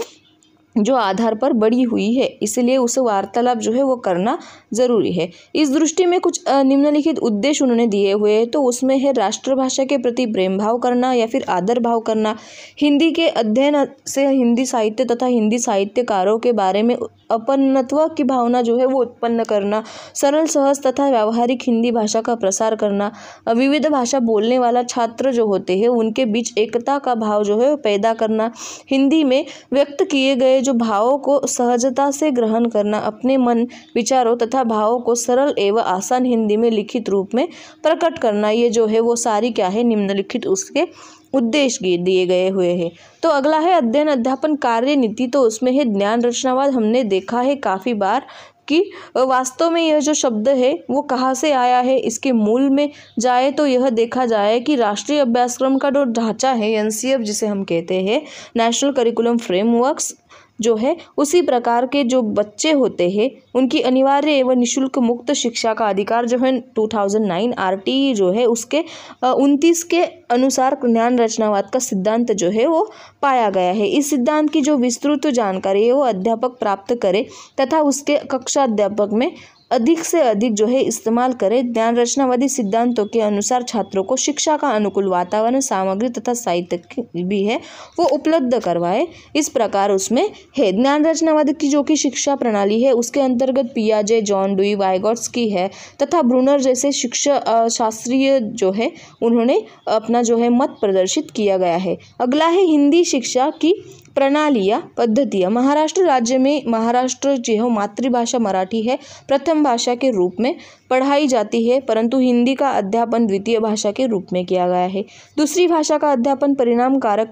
जो आधार पर बड़ी हुई है, इसलिए उसे वार्तालाप जो है वो करना ज़रूरी है। इस दृष्टि में कुछ निम्नलिखित उद्देश्य उन्होंने दिए हुए हैं। तो उसमें है राष्ट्रभाषा के प्रति प्रेम भाव करना या फिर आदर भाव करना, हिंदी के अध्ययन से हिंदी साहित्य तथा हिंदी साहित्यकारों के बारे में अपनत्व की भावना जो है वो उत्पन्न करना, सरल सहज तथा व्यावहारिक हिंदी भाषा का प्रसार करना, विविध भाषा बोलने वाला छात्र जो होते हैं उनके बीच एकता का भाव जो है वो पैदा करना, हिंदी में व्यक्त किए गए जो भावों को सहजता से ग्रहण करना, अपने मन विचारों तथा भावों को सरल एवं आसान हिंदी में लिखित रूप में प्रकट करना। ये जो है वो सारी क्या है निम्नलिखित उसके उद्देश्य दिए गए हुए हैं। तो अगला है अध्ययन अध्यापन कार्य नीति। तो उसमें है ज्ञान रचनावाद। हमने देखा है काफ़ी बार कि वास्तव में यह जो शब्द है वो कहाँ से आया है। इसके मूल में जाए तो यह देखा जाए कि राष्ट्रीय अभ्यासक्रम का जो ढांचा है NCF जिसे हम कहते हैं, नेशनल करिकुलम फ्रेमवर्क्स जो है, उसी प्रकार के जो बच्चे होते हैं उनकी अनिवार्य एवं निःशुल्क मुक्त शिक्षा का अधिकार जो है 2009 RTE जो है उसके 29 के अनुसार ज्ञान रचनावाद का सिद्धांत जो है वो पाया गया है। इस सिद्धांत की जो विस्तृत जानकारी है वो अध्यापक प्राप्त करे तथा उसके कक्षा अध्यापक में अधिक से अधिक जो है इस्तेमाल करें। ज्ञान रचनावादी सिद्धांतों के अनुसार छात्रों को शिक्षा का अनुकूल वातावरण, सामग्री तथा साहित्य भी है वो उपलब्ध करवाए। इस प्रकार उसमें है ज्ञान रचनावादी की जो कि शिक्षा प्रणाली है उसके अंतर्गत पियाजे, जॉन डुई, वाइगॉट्स्की है तथा ब्रूनर जैसे शिक्षा शास्त्रीय जो है उन्होंने अपना जो है मत प्रदर्शित किया गया है। अगला है हिंदी शिक्षा की प्रणालियाँ पद्धतियाँ। महाराष्ट्र राज्य में महाराष्ट्र जो मातृभाषा मराठी है प्रथम भाषा के रूप में पढ़ाई जाती है, परंतु हिंदी का अध्यापन द्वितीय भाषा के रूप में किया गया है। दूसरी भाषा का अध्यापन परिणाम कारक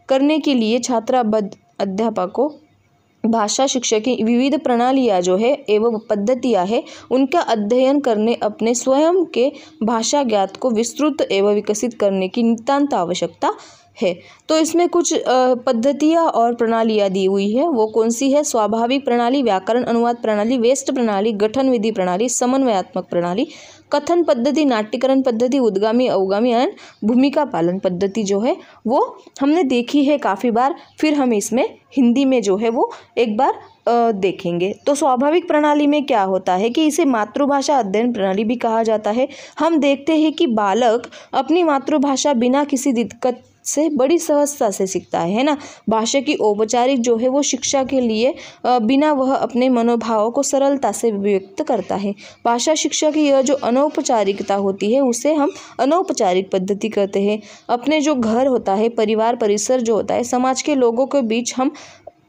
करने के लिए छात्र अध्यापकों भाषा शिक्षा की विविध प्रणालियाँ जो है एवं पद्धतियाँ है उनका अध्ययन करने अपने स्वयं के भाषा ज्ञात को विस्तृत एवं विकसित करने की नितांत आवश्यकता है। तो इसमें कुछ पद्धतियाँ और प्रणालियाँ दी हुई है। वो कौन सी है? स्वाभाविक प्रणाली, व्याकरण अनुवाद प्रणाली, वेस्ट प्रणाली, गठन विधि प्रणाली, समन्वयात्मक प्रणाली, कथन पद्धति, नाट्यकरण पद्धति, उद्गामी अवगामी और भूमिका पालन पद्धति जो है वो हमने देखी है काफ़ी बार। फिर हम इसमें हिंदी में जो है वो एक बार देखेंगे। तो स्वाभाविक प्रणाली में क्या होता है कि इसे मातृभाषा अध्ययन प्रणाली भी कहा जाता है। हम देखते हैं कि बालक अपनी मातृभाषा बिना किसी दिक्कत से बड़ी सहजता से सीखता है ना। भाषा की औपचारिक जो है वो शिक्षा के लिए बिना वह अपने मनोभावों को सरलता से व्यक्त करता है। भाषा शिक्षा की यह जो अनौपचारिकता होती है उसे हम अनौपचारिक पद्धति कहते हैं। अपने जो घर होता है, परिवार परिसर जो होता है, समाज के लोगों के बीच हम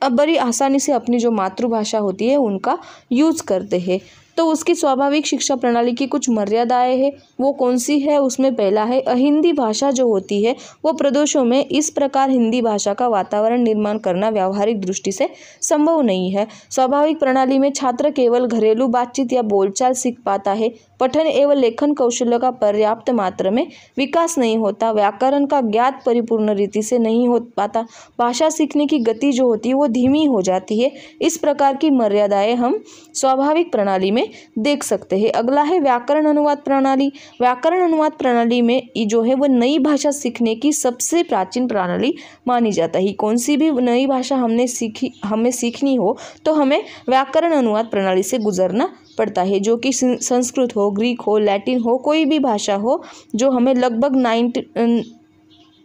बड़ी आसानी से अपनी जो मातृभाषा होती है उनका यूज़ करते हैं। तो उसकी स्वाभाविक शिक्षा प्रणाली की कुछ मर्यादाएं हैं, वो कौन सी है? उसमें पहला है हिंदी भाषा जो होती है वो प्रदेशों में इस प्रकार हिंदी भाषा का वातावरण निर्माण करना व्यावहारिक दृष्टि से संभव नहीं है। स्वाभाविक प्रणाली में छात्र केवल घरेलू बातचीत या बोलचाल सीख पाता है, पठन एवं लेखन कौशल्य का पर्याप्त मात्रा में विकास नहीं होता, व्याकरण का ज्ञात परिपूर्ण रीति से नहीं हो पाता, भाषा सीखने की गति जो होती है वो धीमी हो जाती है। इस प्रकार की मर्यादाएं हम स्वाभाविक प्रणाली में देख सकते हैं। अगला है व्याकरण अनुवाद प्रणाली। व्याकरण अनुवाद प्रणाली में जो है वो नई भाषा सीखने की सबसे प्राचीन प्रणाली मानी जाता है। कौन सी भी नई भाषा हमें सीखनी हो तो हमें व्याकरण अनुवाद प्रणाली से गुजरना पड़ता है, जो कि संस्कृत हो, ग्रीक हो, लैटिन हो, कोई भी भाषा हो जो हमें लगभग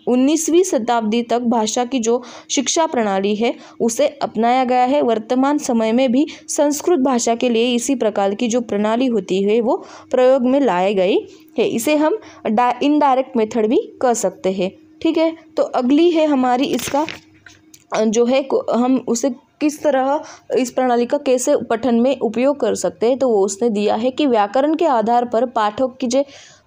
19वीं शताब्दी तक भाषा की जो शिक्षा प्रणाली है उसे अपनाया गया है। वर्तमान समय में भी संस्कृत भाषा के लिए इसी प्रकार की जो प्रणाली होती है वो प्रयोग में लाए गई है। इसे हम इनडायरेक्ट मेथड भी कह सकते हैं। ठीक है। तो अगली है हमारी इसका जो है हम उसे किस तरह इस प्रणाली का कैसे पठन में उपयोग कर सकते हैं, तो वो उसने दिया है कि व्याकरण के आधार पर पाठक की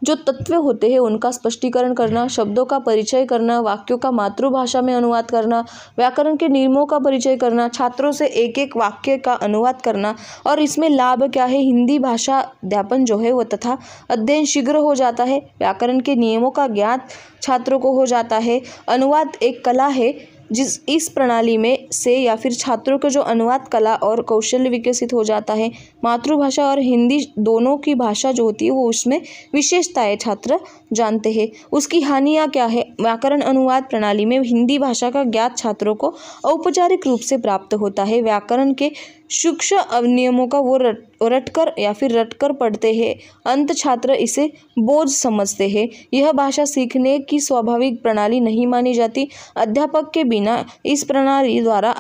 जो तत्व होते हैं उनका स्पष्टीकरण करना, शब्दों का परिचय करना, वाक्यों का मातृभाषा में अनुवाद करना, व्याकरण के नियमों का परिचय करना, छात्रों से एक एक वाक्य का अनुवाद करना। और इसमें लाभ क्या है, हिंदी भाषा अध्यापन जो है वो तथा अध्ययन शीघ्र हो जाता है, व्याकरण के नियमों का ज्ञान छात्रों को हो जाता है। अनुवाद एक कला है जिस इस प्रणाली में से या फिर छात्रों के जो अनुवाद कला और कौशल्य विकसित हो जाता है। मातृभाषा और हिंदी दोनों की भाषा जो होती है वो उसमें विशेषताएं छात्र जानते हैं। उसकी हानियाँ क्या है, व्याकरण अनुवाद प्रणाली में हिंदी भाषा का ज्ञात छात्रों को औपचारिक रूप से प्राप्त होता है। व्याकरण के सूक्ष्म नियमों का वो रटकर पढ़ते हैं। अंत छात्र इसे बोझ समझते हैं। यह भाषा सीखने की स्वाभाविक प्रणाली नहीं मानी जाती। अध्यापक के बिना इस प्रणाली द्वारा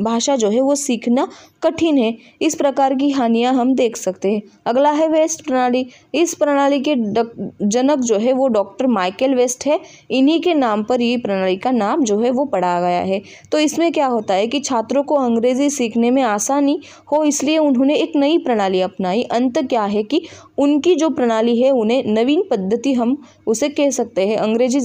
भाषा जो है वो सीखना कठिन है। इस प्रकार की हानियां हम देख सकते हैं। अगला है वेस्ट प्रणाली। इस प्रणाली के जनक जो है वो डॉक्टर माइकल वेस्ट है। इन्हीं के नाम पर ये प्रणाली का नाम जो है वो पढ़ा गया है। तो इसमें क्या होता है कि छात्रों को अंग्रेजी सीखने में आसानी हो इसलिए उन्होंने एक नई प्रणाली अपनाई। अंत क्या है कि उनकी जो प्रणाली है उन्हें नवीन पद्धति हम उसे कह सकते हैं। अंग्रेजी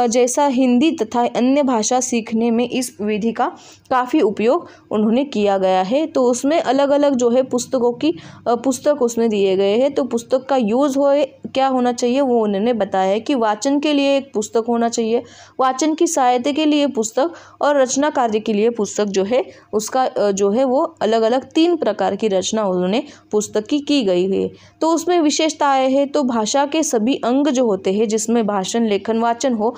जैसा हिंदी तथा अन्य भाषा सीखने में इस विधि का काफ़ी उपयोग उन्होंने किया गया है। तो उसमें अलग अलग जो है पुस्तक उसमें दिए गए हैं। तो पुस्तक का यूज़ क्या होना चाहिए वो उन्होंने बताया है कि वाचन के लिए एक पुस्तक होना चाहिए, वाचन की सहायता के लिए पुस्तक और रचना कार्य के लिए पुस्तक जो है उसका जो है वो अलग अलग 3 प्रकार की रचना उन्होंने पुस्तक की गई है। तो उसमें विशेषताएं है तो भाषा के सभी अंग जो होते हैं जिसमें भाषण लेखन वाचन हो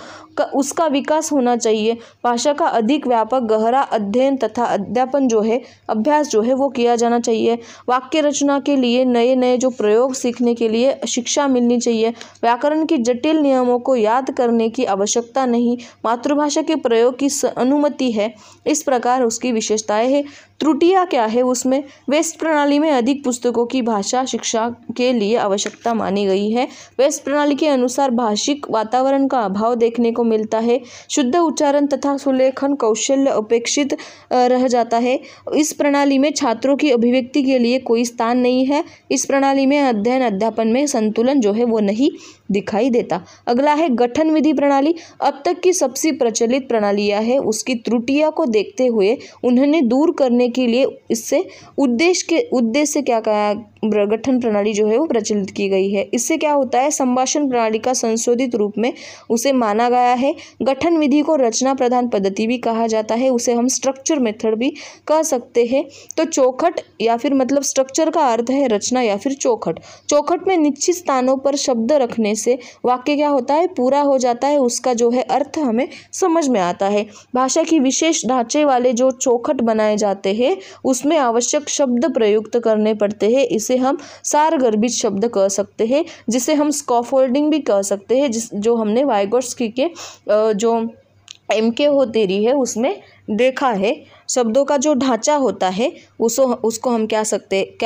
उसका विकास होना चाहिए। भाषा का अधिक व्यापक गहरा अध्ययन तथा अध्यापन जो है अभ्यास जो है वो किया जाना चाहिए। वाक्य रचना के लिए नए नए जो प्रयोग सीखने के लिए शिक्षा मिलनी चाहिए। व्याकरण की जटिल नियमों को याद करने की आवश्यकता नहीं, मातृभाषा के प्रयोग की अनुमति है। इस प्रकार उसकी विशेषताएं है। त्रुटियां क्या है उसमें, वेस्ट प्रणाली में अधिक पुस्तकों की भाषा शिक्षा के लिए आवश्यकता मानी गई है। वेस्ट प्रणाली के अनुसार भाषिक वातावरण का अभाव देखने को मिलता है। शुद्ध उच्चारण तथा सुलेखन कौशल्य अपेक्षित रह जाता है। इस प्रणाली में छात्रों की अभिव्यक्ति के लिए कोई स्थान नहीं है। इस प्रणाली में अध्ययन अध्यापन में संतुलन जो है वो नहीं दिखाई देता। अगला है गठन विधि प्रणाली। अब तक की सबसे प्रचलित प्रणालियां है, उसकी त्रुटियां को देखते हुए उन्होंने दूर करने के लिए इससे उद्देश्य क्या कहा, गठन प्रणाली जो है वो प्रचलित की गई है। इससे क्या होता है, संभाषण प्रणाली का संशोधित रूप में उसे माना गया है। गठन विधि को रचना प्रधान पद्धति भी कहा जाता है, उसे हम स्ट्रक्चर मेथड भी कह सकते हैं। तो चौखट या फिर मतलब स्ट्रक्चर का अर्थ है रचना या फिर चौखट। चौखट में निश्चित स्थानों पर शब्द रखने से वाक्य क्या होता है, पूरा हो जाता है, उसका जो है अर्थ हमें समझ में आता है। भाषा की विशेष ढांचे वाले जो चौखट बनाए जाते हैं उसमें आवश्यक शब्द प्रयुक्त करने पड़ते हैं। इसे हम सारगर्भित शब्द कह सकते हैं, जिसे हम स्कैफोल्डिंग भी कह सकते हैं, जो हमने वाइगोट्स्की के जो MK हो तेरी है उसमें देखा है। शब्दों का जो ढांचा होता है उसको हम क्या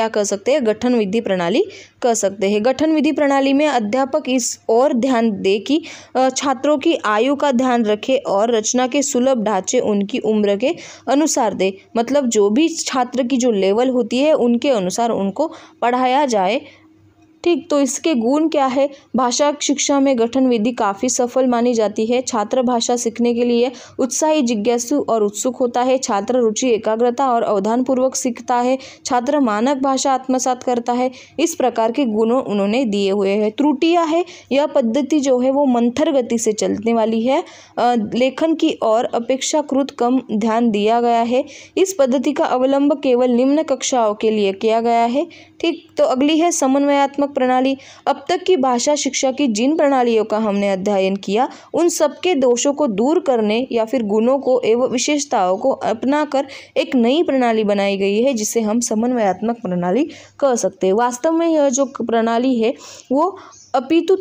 कह सकते हैं, गठन विधि प्रणाली कह सकते हैं। गठन विधि प्रणाली में अध्यापक इस और ध्यान दे कि छात्रों की आयु का ध्यान रखे और रचना के सुलभ ढांचे उनकी उम्र के अनुसार दे। मतलब जो भी छात्र की जो लेवल होती है उनके अनुसार उनको पढ़ाया जाए। ठीक, तो इसके गुण क्या है, भाषा शिक्षा में गठन विधि काफ़ी सफल मानी जाती है। छात्र भाषा सीखने के लिए उत्साही, जिज्ञासु और उत्सुक होता है। छात्र रुचि, एकाग्रता और अवधान पूर्वक सीखता है। छात्र मानक भाषा आत्मसात करता है। इस प्रकार के गुणों उन्होंने दिए हुए हैं। त्रुटियां है, यह पद्धति जो है वो मंथर गति से चलने वाली है। लेखन की ओर अपेक्षाकृत कम ध्यान दिया गया है। इस पद्धति का अवलंब केवल निम्न कक्षाओं के लिए किया गया है। ठीक, तो अगली है समन्वयात्मक प्रणाली। अब तक की भाषा शिक्षा की जिन प्रणालियों का हमने अध्ययन किया उन सबके दोषों को दूर करने या फिर गुणों को एवं विशेषताओं को अपनाकर एक नई प्रणाली बनाई गई है, जिसे हम समन्वयात्मक प्रणाली कह सकते हैं। वास्तव में यह जो प्रणाली है वो अपितु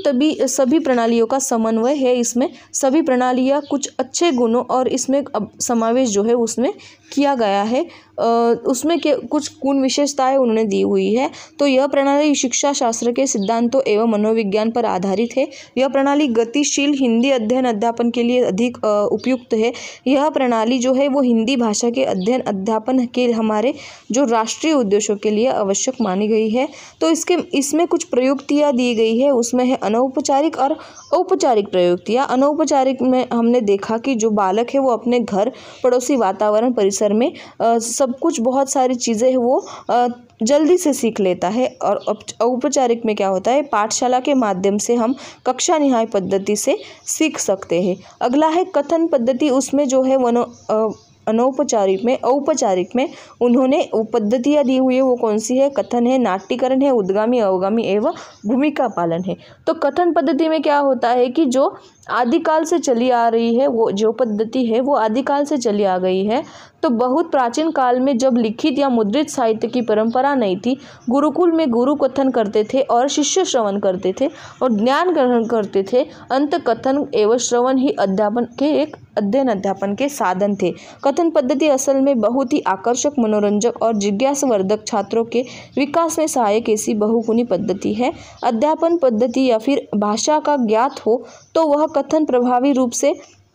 सभी प्रणालियों का समन्वय है। इसमें सभी प्रणालियाँ कुछ अच्छे गुणों और इसमें समावेश जो है उसमें किया गया है। उसमें कुछ गुण विशेषताएं उन्होंने दी हुई है। तो यह प्रणाली शिक्षा शास्त्र के सिद्धांतों एवं मनोविज्ञान पर आधारित है। यह प्रणाली गतिशील हिंदी अध्ययन अध्यापन के लिए अधिक उपयुक्त है। यह प्रणाली जो है वो हिंदी भाषा के अध्ययन अध्यापन के हमारे जो राष्ट्रीय उद्देश्यों के लिए आवश्यक मानी गई है। तो इसमें कुछ प्रयुक्तियाँ दी गई है, उसमें है अनौपचारिक और औपचारिक प्रयुक्तियाँ। अनौपचारिक में हमने देखा कि जो बालक है वो अपने घर, पड़ोसी वातावरण, परिसर में सब कुछ बहुत सारी चीज़ें हैं वो जल्दी से सीख लेता है। और औपचारिक में क्या होता है, पाठशाला के माध्यम से हम कक्षा निहाय पद्धति से सीख सकते हैं। अगला है कथन पद्धति। उसमें जो है औपचारिक में उन्होंने पद्धतियाँ दी हुई है, वो कौन सी है, कथन है, नाट्यकरण है, उद्गामी, अवगामी एवं भूमिका पालन है। तो कथन पद्धति में क्या होता है कि जो आदिकाल से चली आ रही है, वो जो पद्धति है वो आदिकाल से चली आ गई है। तो बहुत प्राचीन काल में जब लिखित या मुद्रित साहित्य की परंपरा नहीं थी, गुरुकुल में गुरु कथन करते थे और शिष्य श्रवण करते थे और ज्ञान ग्रहण करते थे। अंत कथन एवं श्रवण ही अध्ययन अध्यापन के साधन थे। कथन पद्धति असल में बहुत ही आकर्षक, मनोरंजक और जिज्ञासावर्धक, छात्रों के विकास में सहायक ऐसी बहुगुणी पद्धति है। अध्यापन पद्धति या फिर भाषा का ज्ञात हो तो वह कथन प्रभावी रूप से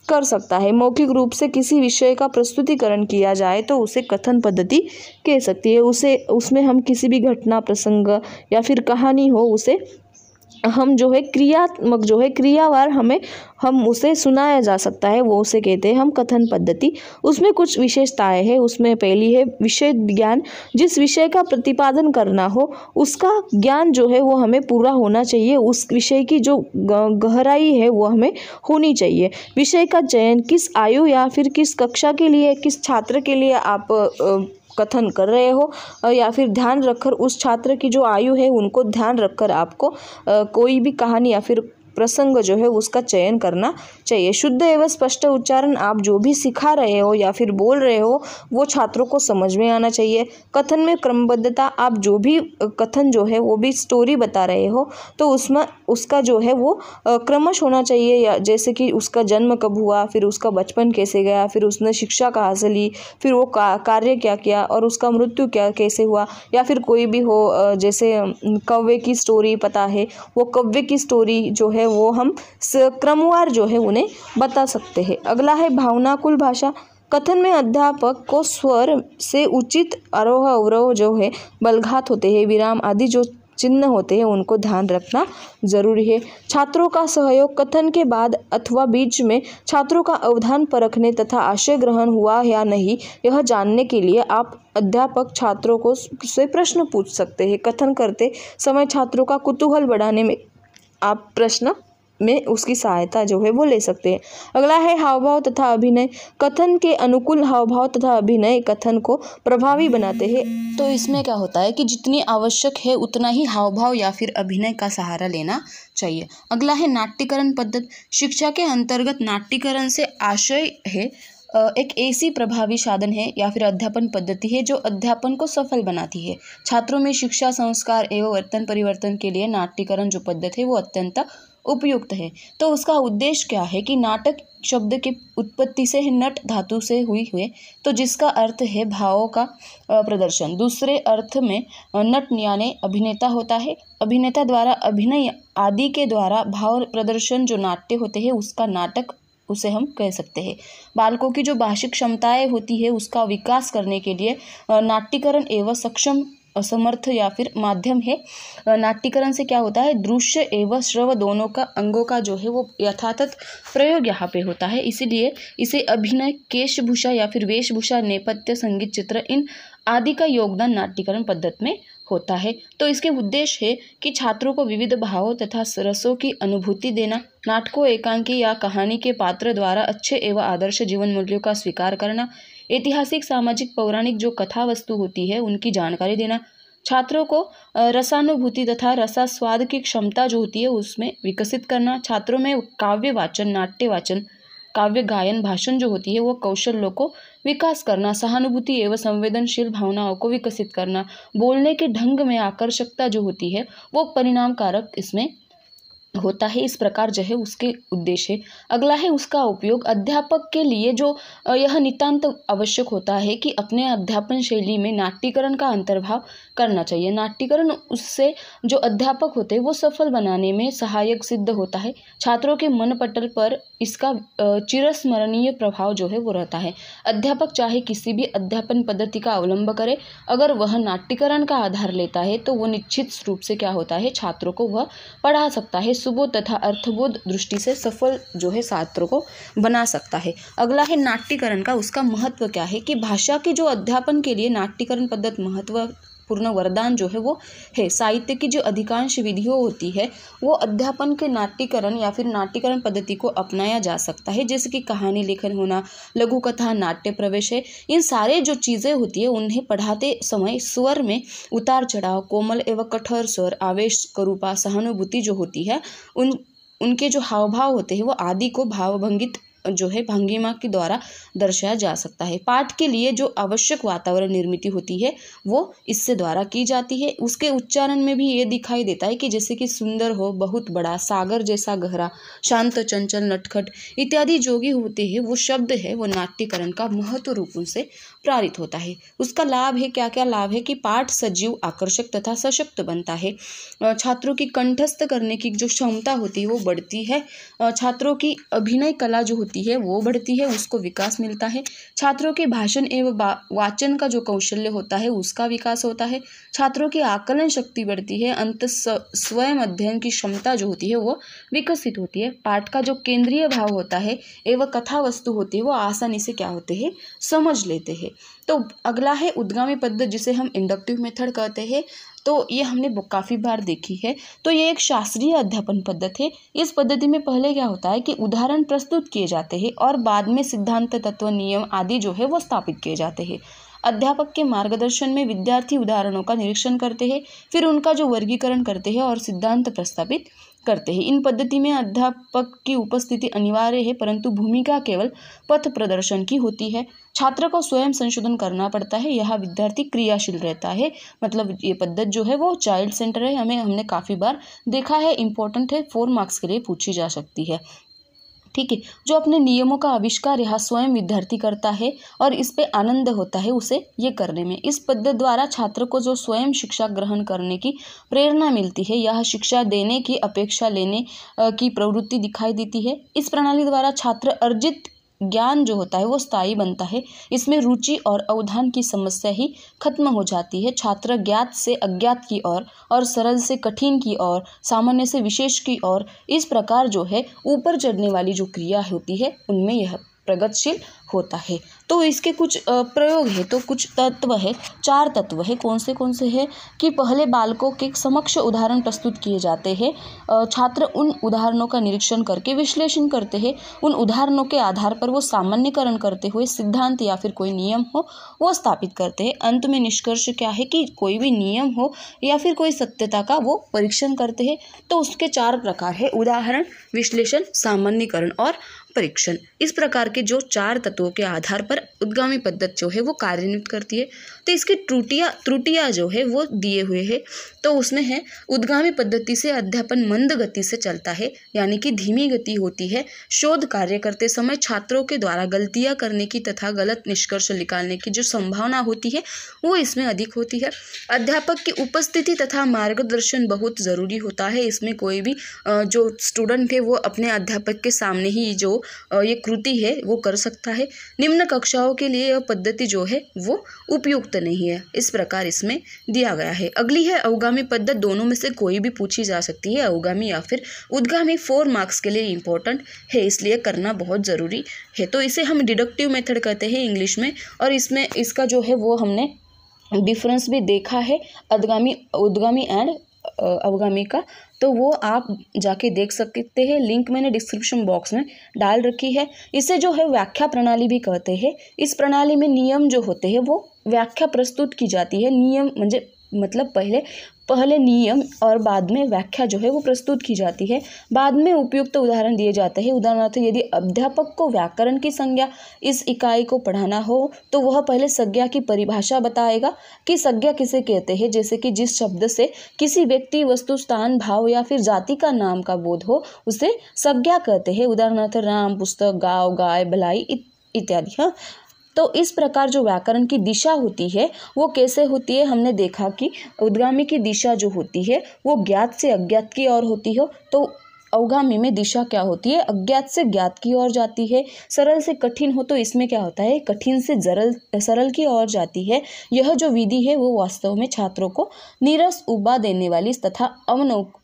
कर सकता है। मौखिक रूप से किसी विषय का प्रस्तुतिकरण किया जाए तो उसे कथन पद्धति कह सकती है। उसमें हम किसी भी घटना, प्रसंग या फिर कहानी हो, उसे हम जो है क्रियात्मक जो है क्रियावार हम उसे सुनाया जा सकता है, वो उसे कहते हैं हम कथन पद्धति। उसमें कुछ विशेषताएं हैं। उसमें पहली है विषय ज्ञान। जिस विषय का प्रतिपादन करना हो उसका ज्ञान जो है वो हमें पूरा होना चाहिए। उस विषय की जो गहराई है वो हमें होनी चाहिए। विषय का चयन किस आयु या फिर किस कक्षा के लिए, किस छात्र के लिए आप कथन कर रहे हो, या फिर ध्यान रखकर उस छात्र की जो आयु है उनको ध्यान रखकर आपको कोई भी कहानी या फिर प्रसंग जो है उसका चयन करना चाहिए। शुद्ध एवं स्पष्ट उच्चारण आप जो भी सिखा रहे हो या फिर बोल रहे हो वो छात्रों को समझ में आना चाहिए। कथन में क्रमबद्धता, आप जो भी कथन जो है वो भी स्टोरी बता रहे हो तो उसमें उसका जो है वो क्रमश होना चाहिए। या जैसे कि उसका जन्म कब हुआ, फिर उसका बचपन कैसे गया, फिर उसने शिक्षा कहाँ से ली, फिर वो कार्य क्या किया और उसका मृत्यु कैसे हुआ। या फिर कोई भी हो, जैसे कव्य की स्टोरी पता है, वो कव्य की स्टोरी जो है वो हम क्रमवार जो है उन्हें बता सकते हैं। अगला है भावनाकुल भाषा। कथन में अध्यापक को स्वर से उचित आरोह अवरोह जो है, बलघात होते हैं, विराम आदि जो चिन्ह होते हैं उनको ध्यान रखना जरूरी है। छात्रों का सहयोग। कथन के बाद अथवा बीच में छात्रों का अवधान परखने तथा आशय ग्रहण हुआ या नहीं यह जानने के लिए आप अध्यापक छात्रों को से प्रश्न पूछ सकते हैं। कथन करते समय छात्रों का कुतूहल बढ़ाने में आप प्रश्न में उसकी सहायता जो है वो ले सकते हैं। अगला है हावभाव तथा अभिनय। कथन के अनुकूल हावभाव तथा अभिनय कथन को प्रभावी बनाते हैं। तो इसमें क्या होता है कि जितनी आवश्यक है उतना ही हावभाव या फिर अभिनय का सहारा लेना चाहिए। अगला है नाट्यकरण पद्धति। शिक्षा के अंतर्गत नाट्यकरण से आशय है एक ऐसी प्रभावी साधन है या फिर अध्यापन पद्धति है जो अध्यापन को सफल बनाती है। छात्रों में शिक्षा, संस्कार एवं वर्तन परिवर्तन के लिए नाट्यकरण जो पद्धति है वो अत्यंत उपयुक्त है। तो उसका उद्देश्य क्या है कि नाटक शब्द की उत्पत्ति से नट धातु से हुई हुए, तो जिसका अर्थ है भावों का प्रदर्शन। दूसरे अर्थ में नट यानी अभिनेता होता है। अभिनेता द्वारा अभिनय आदि के द्वारा भाव प्रदर्शन जो नाट्य होते हैं उसका नाटक उसे हम कह सकते हैं। बालकों की जो भाषिक क्षमताएं होती है उसका विकास करने के लिए नाट्यकरण एवं सक्षम असमर्थ या फिर माध्यम है। नाट्यकरण से क्या होता है, दृश्य एवं श्रव दोनों का अंगों का जो है वो यथातथ प्रयोग यहाँ पे होता है। इसीलिए इसे अभिनय, केशभूषा या फिर वेशभूषा, नेपथ्य, संगीत, चित्र इन आदि का योगदान नाट्यकरण पद्धति में होता है। तो इसके उद्देश्य है कि छात्रों को विविध भावों तथा रसों की अनुभूति देना, नाटकों, एकांकी या कहानी के पात्र द्वारा अच्छे एवं आदर्श जीवन मूल्यों का स्वीकार करना, ऐतिहासिक, सामाजिक, पौराणिक जो कथा वस्तु होती है उनकी जानकारी देना, छात्रों को रसानुभूति तथा रसास्वाद की क्षमता जो होती है उसमें विकसित करना, छात्रों में काव्य वाचन, नाट्य वाचन, काव्य गायन, भाषण जो होती है वो कौशलों को विकास करना, सहानुभूति एवं संवेदनशील भावनाओं को विकसित करना, बोलने के ढंग में आकर्षकता जो होती है वो परिणाम कारक इसमें होता है। इस प्रकार जो है उसके उद्देश्य। अगला है उसका उपयोग। अध्यापक के लिए जो यह नितांत आवश्यक होता है कि अपने अध्यापन शैली में नाट्यीकरण का अंतर्भाव करना चाहिए। नाट्यीकरण उससे जो अध्यापक होते हैं वो सफल बनाने में सहायक सिद्ध होता है। छात्रों के मन पटल पर इसका चिरस्मरणीय प्रभाव जो है वो रहता है। अध्यापक चाहे किसी भी अध्यापन पद्धति का अवलंब करे, अगर वह नाट्यीकरण का आधार लेता है तो वो निश्चित रूप से क्या होता है, छात्रों को वह पढ़ा सकता है, सुबोध तथा अर्थबोध दृष्टि से सफल जो है छात्रों को बना सकता है। अगला है नाट्यीकरण का उसका महत्व क्या है कि भाषा के जो अध्यापन के लिए नाट्यीकरण पद्धति महत्वपूर्ण वरदान जो है वो है। साहित्य की जो अधिकांश विधियों होती है वो अध्यापन के नाट्यीकरण या फिर नाट्यीकरण पद्धति को अपनाया जा सकता है, जैसे कि कहानी लेखन होना, लघु कथा, नाट्य प्रवेश है। इन सारे जो चीज़ें होती है उन्हें पढ़ाते समय स्वर में उतार चढ़ाव, कोमल एवं कठोर स्वर, आवेश, करूपा, सहानुभूति जो होती है, उनके जो हाव भाव होते हैं वो आदि को भावभंगित जो है भंगिमा के द्वारा दर्शाया जा सकता है। पाठ के लिए जो आवश्यक वातावरण निर्मित होती है वो इससे द्वारा की जाती है। उसके उच्चारण में भी ये दिखाई देता है कि जैसे कि सुंदर हो, बहुत बड़ा, सागर जैसा गहरा, शांत, चंचल, नटखट इत्यादि जो भी होते हैं वो शब्द है वो नाट्यीकरण का महत्व रूप से प्रेरित होता है। उसका लाभ है, क्या क्या लाभ है कि पाठ सजीव, आकर्षक तथा सशक्त बनता है। छात्रों की कंठस्थ करने की जो क्षमता होती है वो बढ़ती है। छात्रों की अभिनय कला जो होती है वो बढ़ती है, उसको विकास मिलता है। छात्रों के भाषण एवं वाचन का जो कौशल्य होता है उसका विकास होता है। छात्रों की आकलन शक्ति बढ़ती है। अंत स्वयं अध्ययन की क्षमता जो होती है वो विकसित होती है। पाठ का जो केंद्रीय भाव होता है एवं कथा वस्तु होती है वो आसानी से क्या होते हैं, समझ लेते हैं। तो अगला है उद्गामी पद्धति, जिसे हम इंडक्टिव मेथड कहते हैं। तो ये हमने काफ़ी बार देखी है। तो ये एक शास्त्रीय अध्यापन पद्धति है। इस पद्धति में पहले क्या होता है कि उदाहरण प्रस्तुत किए जाते हैं और बाद में सिद्धांत, तत्व, नियम आदि जो है वो स्थापित किए जाते हैं। अध्यापक के मार्गदर्शन में विद्यार्थी उदाहरणों का निरीक्षण करते हैं, फिर उनका जो वर्गीकरण करते हैं और सिद्धांत प्रस्तावित करते हैं। इन पद्धति में अध्यापक की उपस्थिति अनिवार्य है, परंतु भूमिका केवल पथ प्रदर्शन की होती है। छात्र को स्वयं संशोधन करना पड़ता है। यह विद्यार्थी क्रियाशील रहता है। मतलब ये पद्धति जो है वो चाइल्ड सेंटर है। हमने काफ़ी बार देखा है, इंपॉर्टेंट है, 4 मार्क्स के लिए पूछी जा सकती है। ठीक है, जो अपने नियमों का आविष्कार यहाँ स्वयं विद्यार्थी करता है और इस पे आनंद होता है उसे ये करने में। इस पद्धति द्वारा छात्र को जो स्वयं शिक्षा ग्रहण करने की प्रेरणा मिलती है, यह शिक्षा देने की अपेक्षा लेने की प्रवृत्ति दिखाई देती है। इस प्रणाली द्वारा छात्र अर्जित ज्ञान जो होता है वो स्थायी बनता है। इसमें रुचि और अवधान की समस्या ही खत्म हो जाती है। छात्र ज्ञात से अज्ञात की ओर और सरल से कठिन की ओर, सामान्य से विशेष की ओर, इस प्रकार जो है ऊपर चढ़ने वाली जो क्रिया होती है उनमें यह प्रगतिशील होता है। तो इसके कुछ प्रयोग है, तो कुछ तत्व है, 4 तत्व है। कौन से है कि पहले बालकों के समक्ष उदाहरण प्रस्तुत किए जाते हैं। छात्र उन उदाहरणों का निरीक्षण करके विश्लेषण करते हैं। उन उदाहरणों के आधार पर वो सामान्यकरण करते हुए सिद्धांत या फिर कोई नियम हो वो स्थापित करते हैं। अंत में निष्कर्ष क्या है कि कोई भी नियम हो या फिर कोई सत्यता का वो परीक्षण करते हैं। तो उसके 4 प्रकार है, उदाहरण, विश्लेषण, सामान्यकरण और परीक्षण। इस प्रकार के जो 4 तत्वों के आधार पर उद्गामी पद्धति जो है वो कार्यान्वित करती है। तो इसकी त्रुटियां जो है वो दिए हुए है। तो उसमें है, उद्गामी पद्धति से अध्यापन मंद गति से चलता है, यानी कि धीमी गति होती है। शोध कार्य करते समय छात्रों के द्वारा गलतियां करने की तथा गलत निष्कर्ष निकालने की जो संभावना होती है वो इसमें अधिक होती है। अध्यापक की उपस्थिति तथा मार्गदर्शन बहुत ज़रूरी होता है। इसमें कोई भी जो स्टूडेंट है वो अपने अध्यापक के सामने ही जो ये कृति है वो कर सकता है। निम्न कक्षाओं के लिए यह पद्धति जो है वो उपयुक्त नहीं है। इस प्रकार इसमें दिया गया है। अगली है अवगामी पद्धति। दोनों में से कोई भी पूछी जा सकती है, अवगामी या फिर उद्गामी। 4 मार्क्स के लिए इम्पोर्टेंट है, इसलिए करना बहुत ज़रूरी है। तो इसे हम डिडक्टिव मेथड कहते हैं इंग्लिश में। और इसमें इसका जो है वो हमने डिफरेंस भी देखा है, उद्गामी एंड अवगामी का। तो वो आप जाके देख सकते हैं, लिंक मैंने डिस्क्रिप्शन बॉक्स में डाल रखी है। इसे जो है व्याख्या प्रणाली भी कहते हैं। इस प्रणाली में नियम जो होते हैं वो व्याख्या प्रस्तुत की जाती है। नियम मतलब पहले पहले नियम और बाद में व्याख्या जो है वो प्रस्तुत की जाती है। बाद में उपयुक्त उदाहरण दिए जाते हैं। उदाहरणार्थ यदि अध्यापक को व्याकरण की संज्ञा इस इकाई को पढ़ाना हो तो वह पहले संज्ञा की परिभाषा बताएगा कि संज्ञा किसे कहते हैं, जैसे कि जिस शब्द से किसी व्यक्ति, वस्तु, स्थान, भाव या फिर जाति का नाम का बोध हो उसे संज्ञा कहते हैं। उदाहरणार्थ राम, पुस्तक, गाँव, गाय, भलाई इत्यादि। हाँ, तो इस प्रकार जो व्याकरण की दिशा होती है वो कैसे होती है, हमने देखा कि उद्गामी की दिशा जो होती है वो ज्ञात से अज्ञात की ओर होती है, तो अवगामी में दिशा क्या होती है, अज्ञात से ज्ञात की ओर जाती है। सरल से कठिन हो तो इसमें क्या होता है, कठिन से सरल की ओर जाती है। यह जो विधि है वो वास्तव में छात्रों को नीरस उबा देने वाली तथा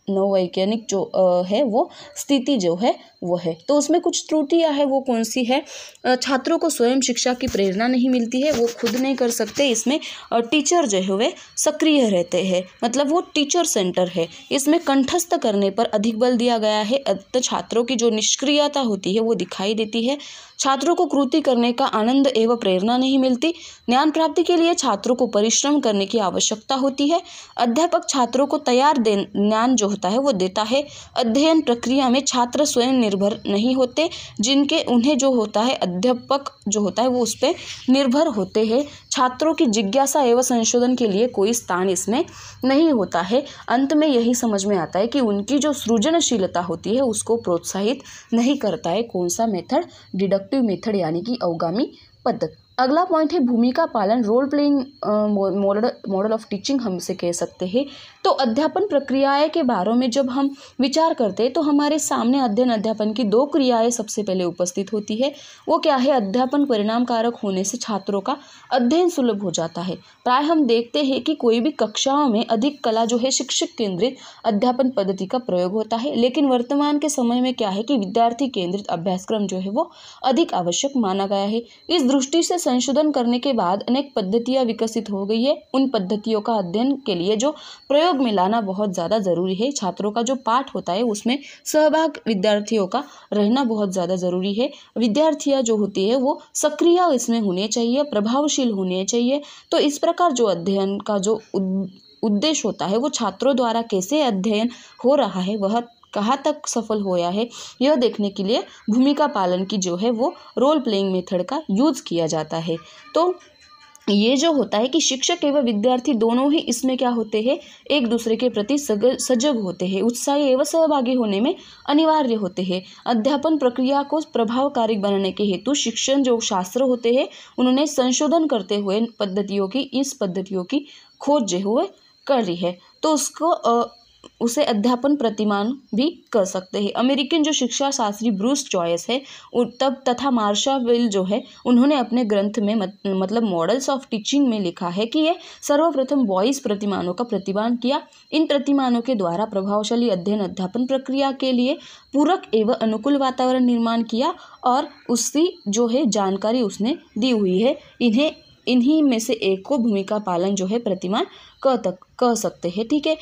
नववैज्ञानिक जो है वो स्थिति जो है वो है। तो उसमें कुछ त्रुटियां है, वो कौन सी है, छात्रों को स्वयं शिक्षा की प्रेरणा नहीं मिलती है, वो खुद नहीं कर सकते। इसमें टीचर जो है वे सक्रिय रहते हैं, मतलब वो टीचर सेंटर है। इसमें कंठस्थ करने पर अधिक बल दिया गया है, तो छात्रों की जो निष्क्रियता होती है वो दिखाई देती है। छात्रों को कृति करने का आनंद एवं प्रेरणा नहीं मिलती। ज्ञान प्राप्ति के लिए छात्रों को परिश्रम करने की आवश्यकता होती है। अध्यापक छात्रों को तैयार ज्ञान जो होता है वो देता है। अध्ययन प्रक्रिया में छात्र स्वयं निर्भर नहीं होते, जिनके उन्हें जो होता है अध्यापक जो होता है वो उस पर निर्भर होते हैं। छात्रों की जिज्ञासा एवं संशोधन के लिए कोई स्थान इसमें नहीं होता है। अंत में यही समझ में आता है कि उनकी जो सृजनशीलता होती है उसको प्रोत्साहित नहीं करता है कौन सा मेथड, डिडक्टिव मेथड यानी कि अवगामी पद्धति। अगला पॉइंट है भूमिका पालन, role playing model of teaching हम इसे कह सकते हैं। तो अध्यापन प्रक्रियाएं के बारे में जब हम विचार करते हैं तो हमारे सामने अध्ययन अध्यापन की दो क्रियाएं सबसे पहले उपस्थित होती है। वो क्या है, अध्यापन परिणाम कारक होने से छात्रों का अध्ययन सुलभ हो जाता है। प्राय हम देखते हैं कि कोई भी कक्षाओं में अधिक कला जो है शिक्षक केंद्रित अध्यापन पद्धति का प्रयोग होता है, लेकिन वर्तमान के समय में क्या है कि विद्यार्थी केंद्रित अभ्यासक्रम जो है वो अधिक आवश्यक माना गया है। इस दृष्टि से संशोधन करने के बाद अनेक पद्धतियां विकसित हो गई है। उन पद्धतियों का अध्ययन के लिए जो प्रयोग में लाना बहुत ज़्यादा ज़रूरी है। छात्रों का जो पाठ होता है उसमें सहभाग विद्यार्थियों का रहना बहुत ज़्यादा ज़रूरी है। विद्यार्थियां जो होती है वो सक्रिय इसमें होने चाहिए, प्रभावशील होने चाहिए। तो इस प्रकार जो अध्ययन का जो उद्देश्य होता है वो छात्रों द्वारा कैसे अध्ययन हो रहा है, वह कहाँ तक सफल होया है, यह देखने के लिए भूमिका पालन की जो है वो रोल प्लेइंग मेथड का यूज किया जाता है। तो ये जो होता है कि शिक्षक एवं विद्यार्थी दोनों ही इसमें क्या होते हैं, एक दूसरे के प्रति सजग होते हैं, उत्साही एवं सहभागी होने में अनिवार्य होते हैं। अध्यापन प्रक्रिया को प्रभावकारी बनाने के हेतु शिक्षण जो शास्त्र होते हैं उन्होंने संशोधन करते हुए इस पद्धतियों की खोज जो हुए कर रही है। तो उसे अध्यापन प्रतिमान भी कर सकते हैं। अमेरिकन जो शिक्षा शास्त्री ब्रूस जॉयस है तब तथा मार्शा विल जो है उन्होंने अपने ग्रंथ में मतलब मॉडल्स ऑफ टीचिंग में लिखा है कि ये सर्वप्रथम 22 प्रतिमानों का प्रतिपादन किया। इन प्रतिमानों के द्वारा प्रभावशाली अध्ययन अध्यापन प्रक्रिया के लिए पूरक एवं अनुकूल वातावरण निर्माण किया और उसकी जो है जानकारी उसने दी हुई है। इन्हीं में से एक को भूमिका पालन जो है प्रतिमान कह सकते हैं। ठीक है,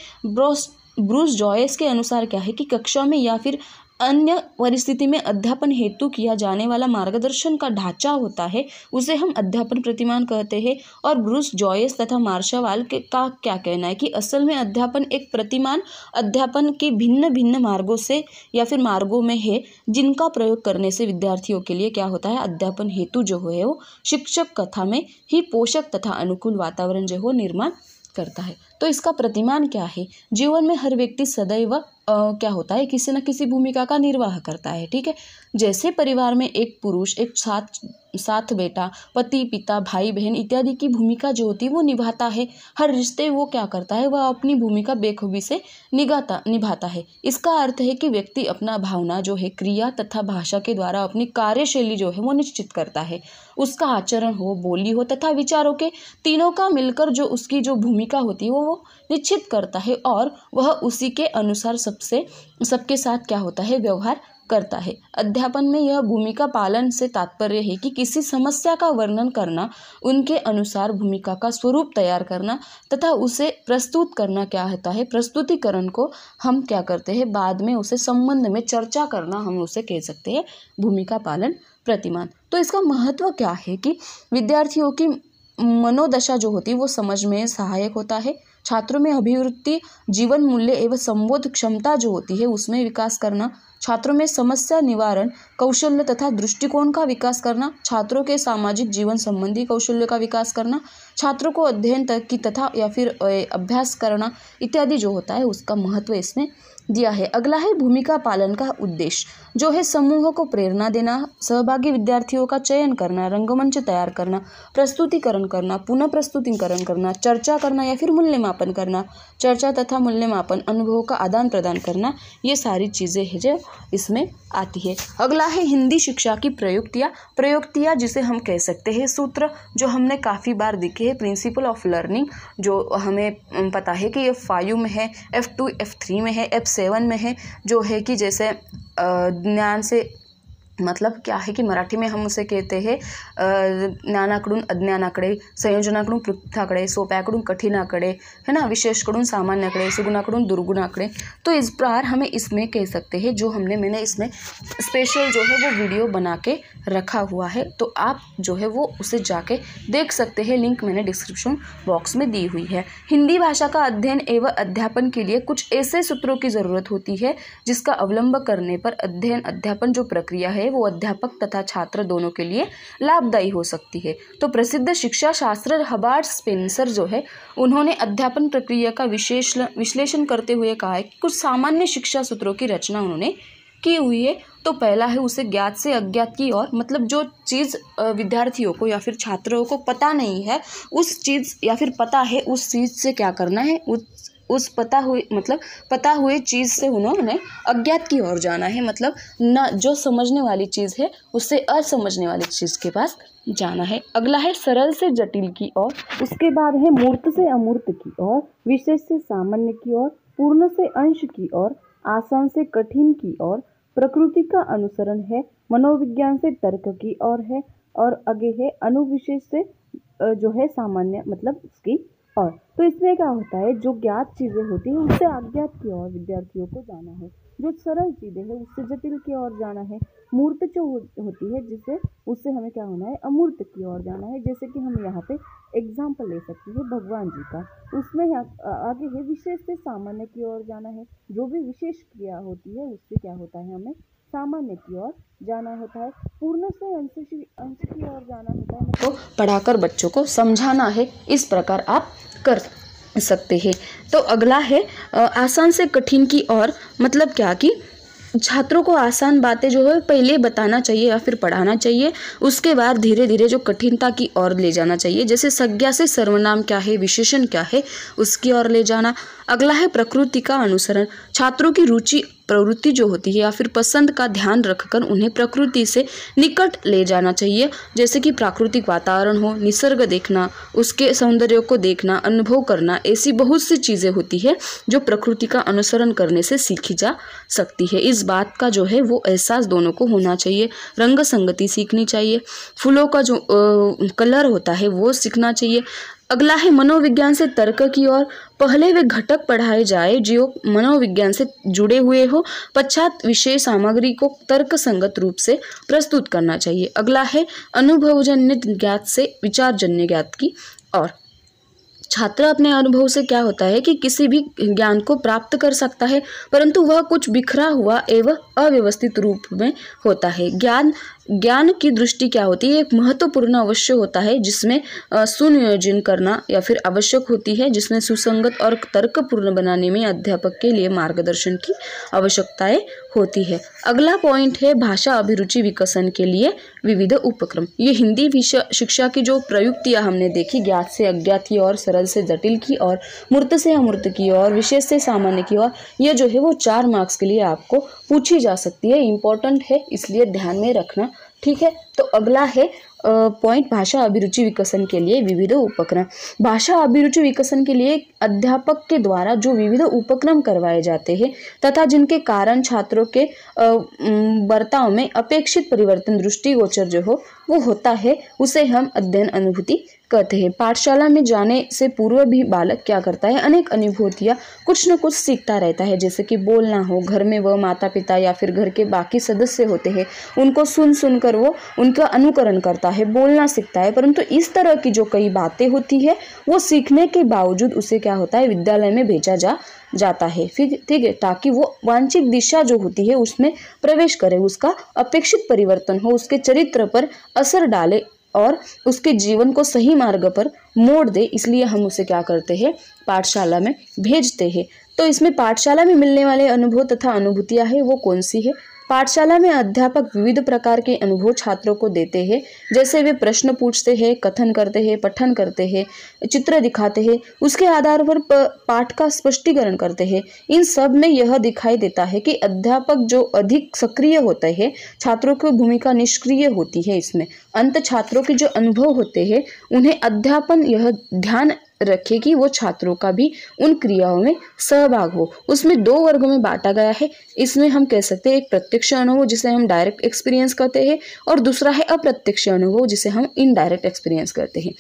ब्रूस जॉयस के अनुसार क्या है कि कक्षा में या फिर अन्य परिस्थिति में अध्यापन हेतु किया जाने वाला मार्गदर्शन का ढांचा होता है उसे हम अध्यापन प्रतिमान कहते हैं। और ब्रूस जॉयस तथा मार्शावाल का क्या कहना है कि असल में अध्यापन एक प्रतिमान अध्यापन के भिन्न भिन्न मार्गों से या फिर मार्गों में है, जिनका प्रयोग करने से विद्यार्थियों के लिए क्या होता है, अध्यापन हेतु जो है वो शिक्षक कथा में ही पोषक तथा अनुकूल वातावरण जो हो निर्माण करता है। तो इसका प्रतिमान क्या है, जीवन में हर व्यक्ति सदैव क्या होता है, किसी न किसी भूमिका का निर्वाह करता है। ठीक है, जैसे परिवार में एक पुरुष एक साथ बेटा, पति, पिता, भाई, बहन इत्यादि की भूमिका जो होती है वो निभाता है। हर रिश्ते वो क्या करता है, वह अपनी भूमिका बेखूबी से निभाता है। इसका अर्थ है कि व्यक्ति अपना भावना जो है क्रिया तथा भाषा के द्वारा अपनी कार्यशैली जो है वो निश्चित करता है। उसका आचरण हो, बोली हो तथा विचारों के तीनों का मिलकर जो उसकी जो भूमिका होती है वो निश्चित करता है और वह उसी के अनुसार सबके साथ क्या होता है, व्यवहार करता है। अध्यापन में यह भूमिका पालन से तात्पर्य है कि किसी समस्या का वर्णन करना, उनके अनुसार भूमिका का स्वरूप तैयार करना तथा उसे प्रस्तुत करना क्या होता है, प्रस्तुतिकरण को हम क्या करते हैं, बाद में उसे संबंध में चर्चा करना, हम उसे कह सकते हैं भूमिका पालन प्रतिमान। तो इसका महत्व क्या है कि विद्यार्थियों की मनोदशा जो होती है वो समझ में सहायक होता है। छात्रों में अभिवृत्ति, जीवन मूल्य एवं संबोध क्षमता जो होती है उसमें विकास करना, छात्रों में समस्या निवारण कौशल्य तथा दृष्टिकोण का विकास करना, छात्रों के सामाजिक जीवन संबंधी कौशल्य का विकास करना, छात्रों को अध्ययन तक की तथा या फिर अभ्यास करना इत्यादि जो होता है उसका महत्व इसमें दिया है। अगला है भूमिका पालन का उद्देश्य, जो है समूह को प्रेरणा देना, सहभागी विद्यार्थियों का चयन करना, रंगमंच तैयार करना, प्रस्तुतिकरण करना, पुनः प्रस्तुतिकरण करना, चर्चा करना या फिर मूल्यमापन करना, चर्चा तथा मूल्यमापन, अनुभवों का आदान प्रदान करना, ये सारी चीज़ें हैं जो इसमें आती है। अगला है हिंदी शिक्षा की प्रयोक्तियाँ जिसे हम कह सकते हैं सूत्र, जो हमने काफ़ी बार देखे हैं। प्रिंसिपल ऑफ लर्निंग जो हमें पता है कि F5 में है, F2 F3 में है, F7 में है, जो है कि जैसे ज्ञान से मतलब क्या है कि मराठी में हम उसे कहते हैं ज्ञानाकडून अज्ञानाकडे, संयोजनाकडून पृथ्वीकडे, सोप्याकडून कठीणाकडे, है ना, विशेषकडून सामान्याकडे, सुगुणाकडून दुर्गुणाकडे। तो इस प्रकार हमें इसमें कह सकते हैं, जो मैंने इसमें स्पेशल जो है वो वीडियो बना के रखा हुआ है, तो आप जो है वो उसे जाके देख सकते हैं, लिंक मैंने डिस्क्रिप्शन बॉक्स में दी हुई है। हिंदी भाषा का अध्ययन एवं अध्यापन के लिए कुछ ऐसे सूत्रों की ज़रूरत होती है जिसका अवलंब करने पर अध्ययन अध्यापन जो प्रक्रिया है वो अध्यापक तथा छात्र दोनों के लिए लाभदायी हो सकती है। तो प्रसिद्ध शिक्षा शास्त्र हर्बर्ट स्पेंसर जो है उन्होंने अध्यापन प्रक्रिया का विश्लेषण करते हुए कहा है कि कुछ सामान्य शिक्षा सूत्रों की रचना उन्होंने की हुई है। तो पहला है उसे ज्ञात से अज्ञात की ओर, मतलब जो चीज़ विद्यार्थियों को या फिर छात्रों को पता नहीं है उस चीज़ या फिर पता है उस चीज़ से क्या करना है, उस पता हुए चीज़ से उन्होंने अज्ञात की ओर जाना है, मतलब न जो समझने वाली चीज़ है उससे असमझने वाली चीज़ के पास जाना है। अगला है सरल से जटिल की ओर, उसके बाद है मूर्त से अमूर्त की ओर, विशेष से सामान्य की ओर, पूर्ण से अंश की ओर, आसान से कठिन की ओर, प्रकृति का अनुसरण है, मनोविज्ञान से तर्क की ओर है, और आगे है अनुविशेष से जो है सामान्य मतलब उसकी और। तो इसमें क्या होता है, जो ज्ञात चीज़ें होती हैं उससे अज्ञात की ओर विद्यार्थियों को जाना है, जो सरल चीज़ें हैं उससे जटिल की ओर जाना है, मूर्त जो होती है जिससे उससे हमें क्या होना है, अमूर्त की ओर जाना है। जैसे कि हम यहाँ पे एग्जाम्पल ले सकते हैं भगवान जी का, उसमें आगे है विशेष से सामान्य की ओर जाना है, जो भी विशेष क्रिया होती है उससे क्या होता है, हमें सामान्य की ओर जाना होता है, पूर्ण से अंश की ओर जाना होता है, तो पढ़ाकर बच्चों को समझाना है। इस प्रकार आप कर सकते हैं। तो अगला है आसान से कठिन की ओर, मतलब क्या कि छात्रों को आसान बातें जो है पहले बताना चाहिए या फिर पढ़ाना चाहिए, उसके बाद धीरे धीरे जो कठिनता की ओर ले जाना चाहिए। जैसे संज्ञा से सर्वनाम क्या है, विशेषण क्या है, उसकी ओर ले जाना। अगला है प्रकृति का अनुसरण, छात्रों की रुचि प्रवृत्ति जो होती है या फिर पसंद का ध्यान रखकर उन्हें प्रकृति से निकट ले जाना चाहिए। जैसे कि प्राकृतिक वातावरण हो, निसर्ग देखना, उसके सौंदर्य को देखना, अनुभव करना, ऐसी बहुत सी चीज़ें होती है जो प्रकृति का अनुसरण करने से सीखी जा सकती है। इस बात का जो है वो एहसास दोनों को होना चाहिए। रंग संगति सीखनी चाहिए, फूलों का जो कलर होता है वो सीखना चाहिए। अगला है मनोविज्ञान से तर्क की ओर, पहले वे घटक पढ़ाए जाए जो मनोविज्ञान से जुड़े हुए हो, पश्चात विषय सामग्री को तर्क संगत रूप से प्रस्तुत करना चाहिए। अगला है अनुभवजन्य ज्ञात से विचारजन्य ज्ञात की ओर, छात्र अपने अनुभव से क्या होता है कि किसी भी ज्ञान को प्राप्त कर सकता है, परंतु वह कुछ बिखरा हुआ एवं अव्यवस्थित रूप में होता है। ज्ञान की दृष्टि क्या होती है, एक महत्वपूर्ण अवश्य होता है जिसमें सुनियोजन करना या फिर आवश्यक होती है, जिसमें सुसंगत और तर्कपूर्ण बनाने में अध्यापक के लिए मार्गदर्शन की आवश्यकताएं होती है। अगला पॉइंट है भाषा अभिरुचि विकसन के लिए विविध उपक्रम। ये हिंदी शिक्षा की जो प्रयुक्तियाँ हमने देखी, ज्ञात से अज्ञात की ओर, सरल से जटिल की ओर, मूर्त से अमूर्त की ओर, विशेष से सामान्य की ओर, ये जो है वो 4 मार्क्स के लिए आपको पूछी जा सकती है, इम्पोर्टेंट है इसलिए ध्यान में रखना, ठीक है। तो अगला है पॉइंट भाषा अभिरुचि विकसन के लिए विविध उपक्रम। भाषा अभिरुचि विकसन के लिए अध्यापक के द्वारा जो विविध उपक्रम करवाए जाते हैं तथा जिनके कारण छात्रों के बर्ताव में अपेक्षित परिवर्तन दृष्टिगोचर जो हो वो होता है उसे हम अध्ययन अनुभूति कहते हैं। पाठशाला में जाने से पूर्व भी बालक क्या करता है, अनेक अनुभूतियाँ कुछ न कुछ सीखता रहता है, जैसे कि बोलना हो, घर में वह माता पिता या फिर घर के बाकी सदस्य होते हैं उनको सुन सुनकर वो उनका अनुकरण करता है, बोलना सीखता है। परंतु इस तरह की जो कई बातें होती है वो सीखने के बावजूद उसे क्या होता है, विद्यालय में भेजा जाता है, फिर ठीक है, ताकि वो वांछित दिशा जो होती है उसमें प्रवेश करे, उसका अपेक्षित परिवर्तन हो, उसके चरित्र पर असर डाले और उसके जीवन को सही मार्ग पर मोड़ दे। इसलिए हम उसे क्या करते हैं, पाठशाला में भेजते हैं। तो इसमें पाठशाला में मिलने वाले अनुभव तथा अनुभूतियाँ है वो कौन सी है। पाठशाला में अध्यापक विविध प्रकार के अनुभव छात्रों को देते हैं, जैसे वे प्रश्न पूछते हैं, कथन करते हैं, पठन करते हैं, चित्र दिखाते हैं, उसके आधार पर पाठ का स्पष्टीकरण करते हैं। इन सब में यह दिखाई देता है कि अध्यापक जो अधिक सक्रिय होते हैं, छात्रों की भूमिका निष्क्रिय होती है। इसमें अंत छात्रों के जो अनुभव होते हैं उन्हें अध्यापन यह ध्यान रखे कि वो छात्रों का भी उन क्रियाओं में सहभाग हो। उसमें दो वर्गों में बांटा गया है। इसमें हम कह सकते हैं एक प्रत्यक्ष अनुभव जिसे हम डायरेक्ट एक्सपीरियंस कहते हैं और दूसरा है अप्रत्यक्ष अनुभव जिसे हम इनडायरेक्ट एक्सपीरियंस करते हैं।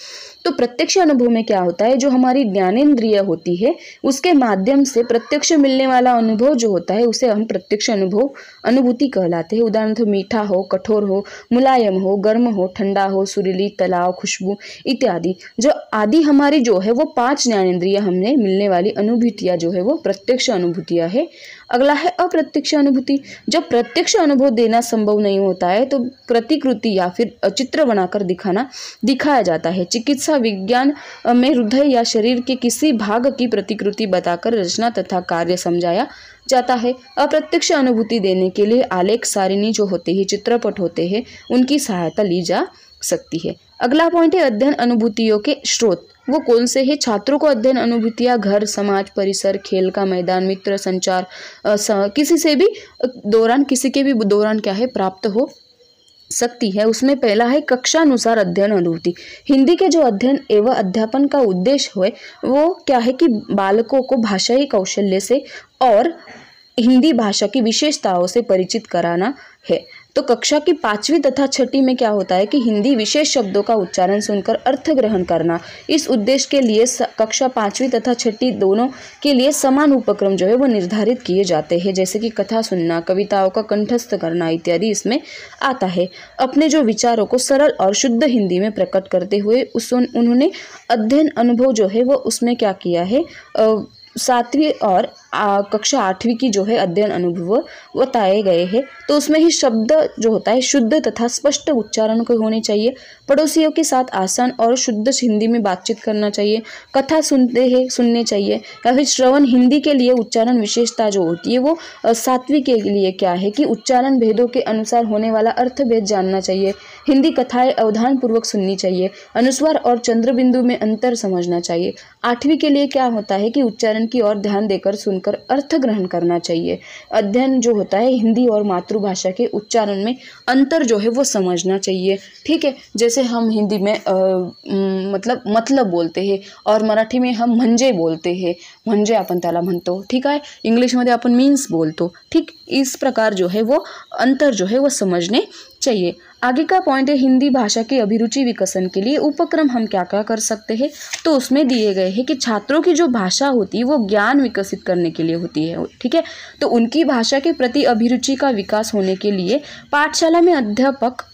तो प्रत्यक्ष अनुभव में क्या होता है, जो हमारी ज्ञानेंद्रिय होती है उसके माध्यम से प्रत्यक्ष मिलने वाला अनुभव जो होता है उसे हम प्रत्यक्ष अनुभूति कहलाते हैं। उदाहरण तो मीठा हो, कठोर हो, मुलायम हो, गर्म हो, ठंडा हो, सुरीली, तलाव, खुशबू इत्यादि जो आदि हमारी जो है वो 5 ज्ञानेंद्रिय हमने मिलने वाली अनुभूतियाँ जो है वो प्रत्यक्ष अनुभूतियाँ है। अगला है अप्रत्यक्ष अनुभूति। जब प्रत्यक्ष अनुभव देना संभव नहीं होता है तो प्रतिकृति या फिर चित्र बनाकर दिखाया जाता है। चिकित्सा विज्ञान में हृदय या शरीर के किसी भाग की प्रतिकृति बताकर रचना तथा कार्य समझाया जाता है। अप्रत्यक्ष अनुभूति देने के लिए आलेख, सारिणी जो होते हैं, चित्रपट होते हैं, उनकी सहायता ली जा सकती है। अगला पॉइंट है अध्ययन अनुभूतियों के स्रोत। वो कौन से हैं? छात्रों को अध्ययन अनुभूतियाँ घर, समाज, परिसर, खेल का मैदान, मित्र, संचार, किसी के भी दौरान क्या है प्राप्त हो सकती है। उसमें पहला है कक्षानुसार अध्ययन अनुभूति। हिंदी के जो अध्ययन एवं अध्यापन का उद्देश्य है वो क्या है कि बालकों को भाषाई कौशल्य से और हिंदी भाषा की विशेषताओं से परिचित कराना है। तो कक्षा की 5वीं तथा 6ठी में क्या होता है कि हिंदी विशेष शब्दों का उच्चारण सुनकर अर्थ ग्रहण करना। इस उद्देश्य के लिए कक्षा 5वीं तथा 6ठी दोनों के लिए समान उपक्रम जो है वो निर्धारित किए जाते हैं, जैसे कि कथा सुनना, कविताओं का कंठस्थ करना इत्यादि इसमें आता है। अपने जो विचारों को सरल और शुद्ध हिंदी में प्रकट करते हुए उन्होंने अध्ययन अनुभव जो है वो उसमें क्या किया है, 7वीं और कक्षा 8वीं की जो है अध्ययन अनुभव बताए गए हैं। तो उसमें ही शब्द जो होता है शुद्ध तथा स्पष्ट उच्चारण के होने चाहिए। पड़ोसियों के साथ आसान और शुद्ध हिंदी में बातचीत करना चाहिए। कथा सुनने चाहिए या फिर श्रवण। हिंदी के लिए उच्चारण विशेषता जो होती है वो 7वीं के लिए क्या है कि उच्चारण भेदों के अनुसार होने वाला अर्थ भेद जानना चाहिए। हिंदी कथाएं अवधान पूर्वक सुननी चाहिए। अनुस्वार और चंद्र बिंदु में अंतर समझना चाहिए। 8वीं के लिए क्या होता है कि उच्चारण की ओर ध्यान देकर सुनकर अर्थ ग्रहण करना चाहिए। अध्ययन जो होता है हिंदी और मातृभाषा के उच्चारण में अंतर जो है वो समझना चाहिए। ठीक है, जैसे हम हिंदी में मतलब बोलते हैं और मराठी में हम म्हणजे बोलते हैं, म्हणजे आपण त्याला म्हणतो, ठीक है। इंग्लिशमध्ये आपण मीन्स बोलतो, ठीक। इस प्रकार जो है वो अंतर जो है वो समझने चाहिए। आगे का पॉइंट है हिंदी भाषा की अभिरुचि विकसन के लिए उपक्रम हम क्या क्या कर सकते हैं। तो उसमें दिए गए हैं कि छात्रों की जो भाषा होती है वो ज्ञान विकसित करने के लिए होती है, ठीक है। तो उनकी भाषा के प्रति अभिरुचि का विकास होने के लिए पाठशाला में अध्यापक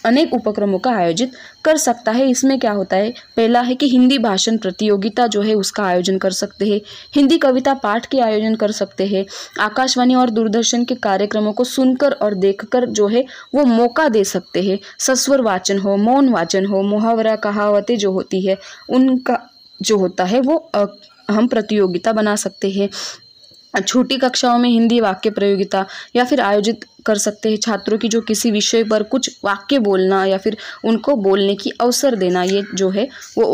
अनेक उपक्रमों का आयोजित कर सकता है। इसमें क्या होता है, पहला है कि हिंदी भाषण प्रतियोगिता जो है उसका आयोजन कर सकते हैं। हिंदी कविता पाठ के आयोजन कर सकते हैं। आकाशवाणी और दूरदर्शन के कार्यक्रमों को सुनकर और देखकर जो है वो मौका दे सकते हैं। सस्वर वाचन हो, मौन वाचन हो, मुहावरा कहावतें जो होती है उनका जो होता है वो हम प्रतियोगिता बना सकते हैं। छोटी कक्षाओं में हिंदी वाक्य प्रतियोगिता या फिर आयोजित कर सकते हैं। छात्रों की जो किसी विषय पर कुछ वाक्य बोलना या फिर उनको बोलने की अवसर देना, ये जो है वो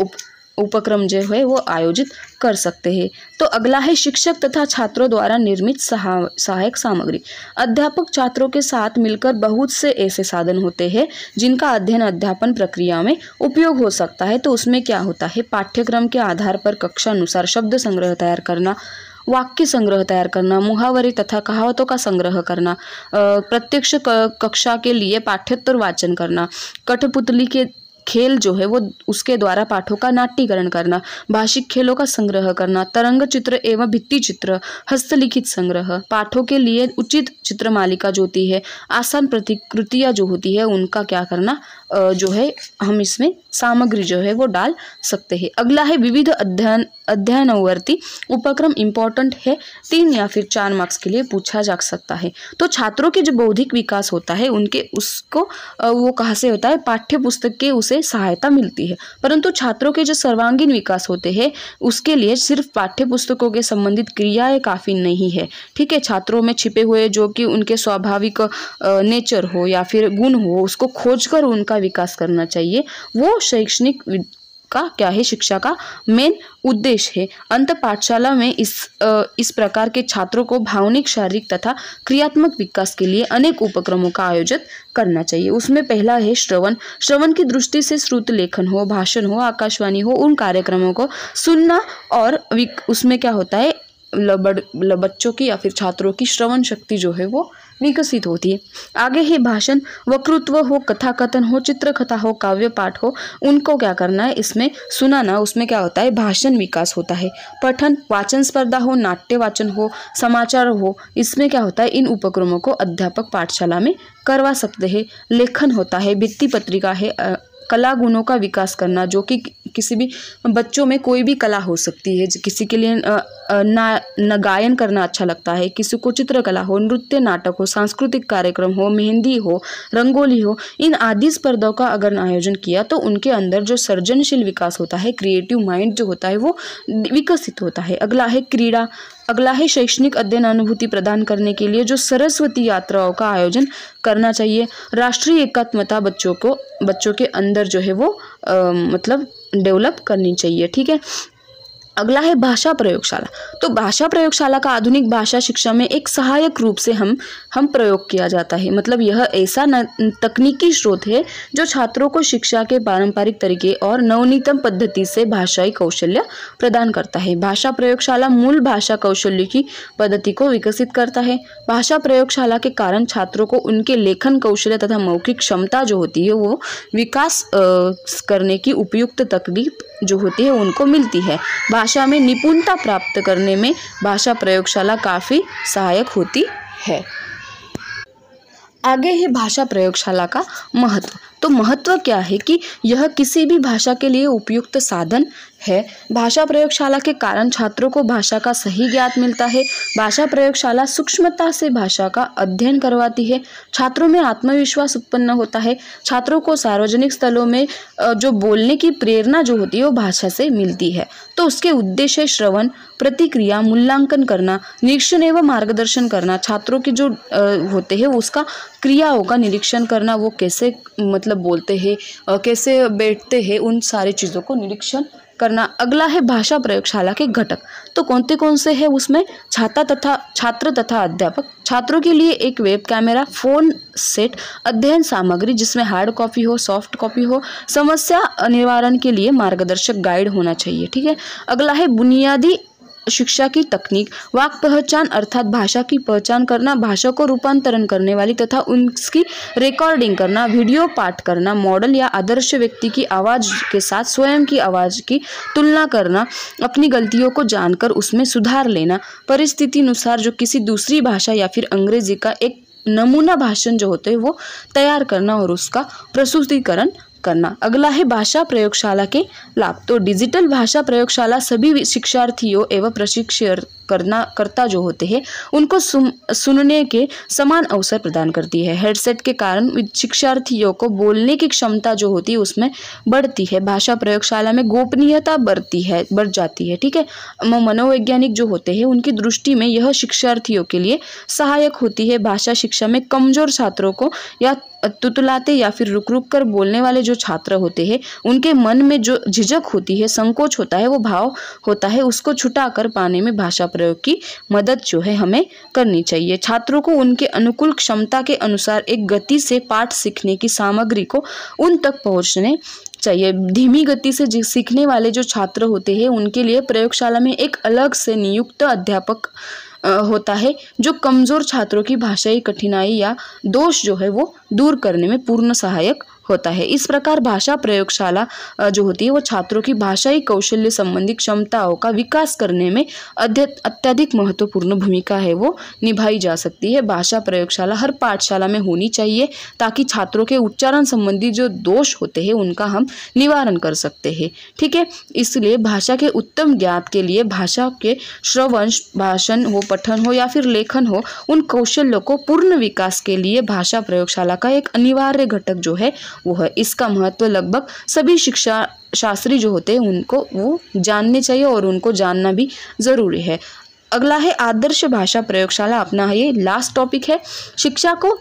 उपक्रम जो है वो आयोजित कर सकते हैं। तो अगला है शिक्षक तथा छात्रों द्वारा निर्मित सहायक सामग्री। अध्यापक छात्रों के साथ मिलकर बहुत से ऐसे साधन होते हैं जिनका अध्ययन अध्यापन प्रक्रिया में उपयोग हो सकता है। तो उसमें क्या होता है, पाठ्यक्रम के आधार पर कक्षा अनुसार शब्द संग्रह तैयार करना, वाक्य संग्रह तैयार करना, मुहावरे तथा कहावतों का संग्रह करना, प्रत्यक्ष कक्षा के लिए पाठ्योत्तर वाचन करना, कठपुतली के खेल जो है वो उसके द्वारा पाठों का नाट्यीकरण करना, भाषिक खेलों का संग्रह करना, तरंग चित्र एवं भित्ति चित्र, हस्तलिखित संग्रह, पाठों के लिए उचित चित्रमालिका जो होती है, आसान प्रतिकृतियाँ जो होती है उनका क्या करना जो है हम इसमें सामग्री जो है वो डाल सकते हैं। अगला है विविध अध्ययनवर्ती उपक्रम। इम्पोर्टेंट है, 3 या फिर 4 मार्क्स के लिए पूछा जा सकता है। तो छात्रों के जो बौद्धिक विकास होता है उनके उसको वो कहाँ से होता है, पाठ्य पुस्तक के उसे सहायता मिलती है, परंतु छात्रों के जो सर्वांगीण विकास होते हैं उसके लिए सिर्फ पाठ्य पुस्तकों के संबंधित क्रियाएं काफ़ी नहीं है। ठीक है, छात्रों में छिपे हुए जो कि उनके स्वाभाविक नेचर हो या फिर गुण हो उसको खोजकर उनका विकास करना चाहिए। वो शैक्षणिक का क्या है, शिक्षा का मेन उद्देश्य है। अंत पाठशाला में इस प्रकार के छात्रों को भावनिक, शारीरिक तथा क्रियात्मक विकास के लिए अनेक उपक्रमों का आयोजन करना चाहिए। उसमें पहला है श्रवण की दृष्टि से श्रुत लेखन हो, भाषण हो, आकाशवाणी हो, उन कार्यक्रमों को सुनना और उसमें क्या होता है बच्चों की या फिर छात्रों की श्रवण शक्ति जो है वो विकसित होती है। आगे है भाषण, वक्तृत्व हो, कथा कथन हो, चित्रकथा हो, काव्य पाठ हो, उनको क्या करना है, इसमें सुनाना, उसमें क्या होता है भाषण विकास होता है। पठन, वाचन स्पर्धा हो, नाट्य वाचन हो, समाचार हो, इसमें क्या होता है, इन उपक्रमों को अध्यापक पाठशाला में करवा सकते हैं। लेखन होता है, भित्ति पत्रिका है, कला गुणों का विकास करना, जो कि किसी भी बच्चों में कोई भी कला हो सकती है। किसी के लिए गायन करना अच्छा लगता है, किसी को चित्रकला हो, नृत्य नाटक हो, सांस्कृतिक कार्यक्रम हो, मेहंदी हो, रंगोली हो, इन आदि स्पर्धाओं का अगर आयोजन किया तो उनके अंदर जो सृजनशील विकास होता है, क्रिएटिव माइंड जो होता है वो विकसित होता है। अगला है क्रीड़ा। अगला है शैक्षणिक अध्ययन अनुभूति प्रदान करने के लिए जो सरस्वती यात्राओं का आयोजन करना चाहिए। राष्ट्रीय एकात्मता बच्चों के अंदर जो है वो मतलब डेवलप करनी चाहिए। ठीक है, अगला है भाषा प्रयोगशाला। तो भाषा प्रयोगशाला का आधुनिक भाषा शिक्षा में एक सहायक रूप से हम प्रयोग किया जाता है। मतलब यह ऐसा तकनीकी स्रोत है जो छात्रों को शिक्षा के पारंपरिक तरीके और नवनीतम पद्धति से भाषाई कौशल्य प्रदान करता है। भाषा प्रयोगशाला मूल भाषा कौशल्य की पद्धति को विकसित करता है। भाषा प्रयोगशाला के कारण छात्रों को उनके लेखन कौशल्य तथा मौखिक क्षमता जो होती है वो विकास करने की उपयुक्त तकनीक जो होती है उनको मिलती है। भाषा में निपुणता प्राप्त करने में भाषा प्रयोगशाला काफ़ी सहायक होती है। आगे है भाषा प्रयोगशाला का महत्व। तो महत्व क्या है कि यह किसी भी भाषा के लिए उपयुक्त साधन है। भाषा प्रयोगशाला के कारण छात्रों को भाषा का सही ज्ञान मिलता है। भाषा प्रयोगशाला सूक्ष्मता से भाषा का अध्ययन करवाती है। छात्रों में आत्मविश्वास उत्पन्न होता है। छात्रों को सार्वजनिक स्थलों में जो बोलने की प्रेरणा जो होती है वो भाषा से मिलती है। तो उसके उद्देश्य श्रवण, प्रतिक्रिया, मूल्यांकन करना, निरीक्षण एवं मार्गदर्शन करना। छात्रों के जो होते हैं उसका क्रियाओं का निरीक्षण करना, वो कैसे मतलब बोलते हैं, कैसे बैठते हैं, उन सारी चीज़ों को निरीक्षण करना। अगला है भाषा प्रयोगशाला के घटक। तो कौन से हैं उसमें, छात्र तथा अध्यापक। छात्रों के लिए एक वेब कैमरा, फोन सेट, अध्ययन सामग्री जिसमें हार्ड कॉपी हो, सॉफ्ट कॉपी हो, समस्या निवारण के लिए मार्गदर्शक गाइड होना चाहिए। ठीक है, अगला है बुनियादी शिक्षा की तकनीक। वाक पहचान अर्थात भाषा की पहचान करना, भाषा को रूपांतरण करने वाली तथा उसकी रिकॉर्डिंग करना, वीडियो पाठ करना, मॉडल या आदर्श व्यक्ति की आवाज़ के साथ स्वयं की आवाज़ की तुलना करना, अपनी गलतियों को जानकर उसमें सुधार लेना, परिस्थिति अनुसार जो किसी दूसरी भाषा या फिर अंग्रेजी का एक नमूना भाषण जो होते हैं वो तैयार करना और उसका प्रस्तुतिकरण करना। अगला है भाषा प्रयोगशाला के लाभ। तो डिजिटल भाषा प्रयोगशाला सभी शिक्षार्थियों एवं प्रशिक्षणकर्ता जो होते हैं उनको सुनने के समान अवसर प्रदान करती है। हेडसेट के कारण शिक्षार्थियों को बोलने की क्षमता जो होती है उसमें बढ़ती है। भाषा प्रयोगशाला में गोपनीयता बढ़ जाती है। ठीक है, मनोवैज्ञानिक जो होते हैं उनकी दृष्टि में यह शिक्षार्थियों के लिए सहायक होती है। भाषा शिक्षा में कमजोर छात्रों को या तुतलाते या फिर रुक कर बोलने वाले जो छात्र होते हैं उनके मन में जो झिझक होती है, संकोच होता है, वो भाव होता है, उसको छुटा कर पाने में भाषा प्रयोग की मदद जो है हमें करनी चाहिए। छात्रों को उनके अनुकूल क्षमता के अनुसार एक गति से पाठ सीखने की सामग्री को उन तक पहुंचने चाहिए। धीमी गति से सीखने वाले जो छात्र होते हैं उनके लिए प्रयोगशाला में एक अलग से नियुक्त अध्यापक होता है जो कमज़ोर छात्रों की भाषाई कठिनाई या दोष जो है वो दूर करने में पूर्ण सहायक होता है। इस प्रकार भाषा प्रयोगशाला जो होती है वो छात्रों की भाषाई कौशल्य संबंधी क्षमताओं का विकास करने में अत्यधिक महत्वपूर्ण भूमिका है वो निभाई जा सकती है। भाषा प्रयोगशाला हर पाठशाला में होनी चाहिए ताकि छात्रों के उच्चारण संबंधी जो दोष होते हैं उनका हम निवारण कर सकते हैं। ठीक है, इसलिए भाषा के उत्तम ज्ञान के लिए भाषा के श्रवण, भाषण हो, पठन हो या फिर लेखन हो, उन कौशल्यों को पूर्ण विकास के लिए भाषा प्रयोगशाला का एक अनिवार्य घटक जो है वो है। इसका महत्व लगभग सभी शिक्षा शास्त्री जो होते हैं उनको वो जानने चाहिए और उनको जानना भी जरूरी है। अगला है आदर्श भाषा प्रयोगशाला। अपना ये लास्ट टॉपिक है। शिक्षा को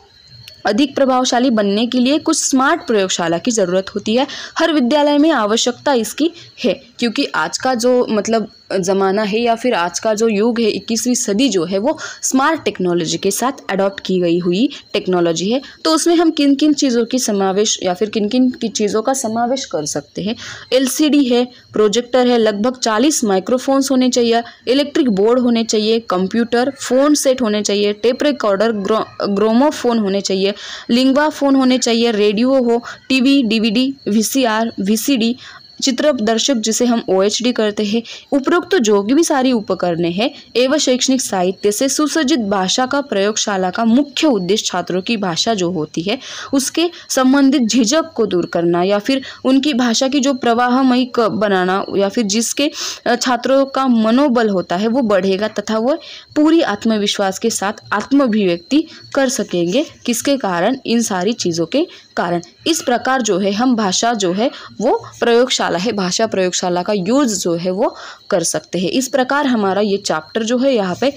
अधिक प्रभावशाली बनने के लिए कुछ स्मार्ट प्रयोगशाला की ज़रूरत होती है। हर विद्यालय में आवश्यकता इसकी है, क्योंकि आज का जो मतलब ज़माना है या फिर आज का जो युग है, 21वीं सदी जो है वो स्मार्ट टेक्नोलॉजी के साथ अडॉप्ट की गई हुई टेक्नोलॉजी है। तो उसमें हम किन किन चीज़ों की समावेश या फिर किन किन की चीज़ों का समावेश कर सकते हैं। LCD है, प्रोजेक्टर है, लगभग 40 माइक्रोफोन्स होने चाहिए, इलेक्ट्रिक बोर्ड होने चाहिए, कंप्यूटर, फ़ोन सेट होने चाहिए, टेप रिकॉर्डर, ग्रामोफोन होने चाहिए, लिंग्वा फोन होने चाहिए, रेडियो हो, TV, DVD, VCR, VCD, चित्र प्रदर्शक जिसे हम OHD करते हैं। उपरोक्त जो भी सारी उपकरणें हैं एवं शैक्षणिक साहित्य से सुसज्जित भाषा का प्रयोगशाला का मुख्य उद्देश्य छात्रों की भाषा जो होती है उसके संबंधित झिझक को दूर करना या फिर उनकी भाषा की जो प्रवाहमयी बनाना या फिर जिसके छात्रों का मनोबल होता है वो बढ़ेगा तथा वो पूरी आत्मविश्वास के साथ आत्माभिव्यक्ति कर सकेंगे। किसके कारण? इन सारी चीज़ों के कारण। इस प्रकार जो है हम भाषा जो है वो प्रयोगशाला है, भाषा प्रयोगशाला का यूज जो है वो कर सकते हैं। इस प्रकार हमारा ये चैप्टर जो है यहाँ पे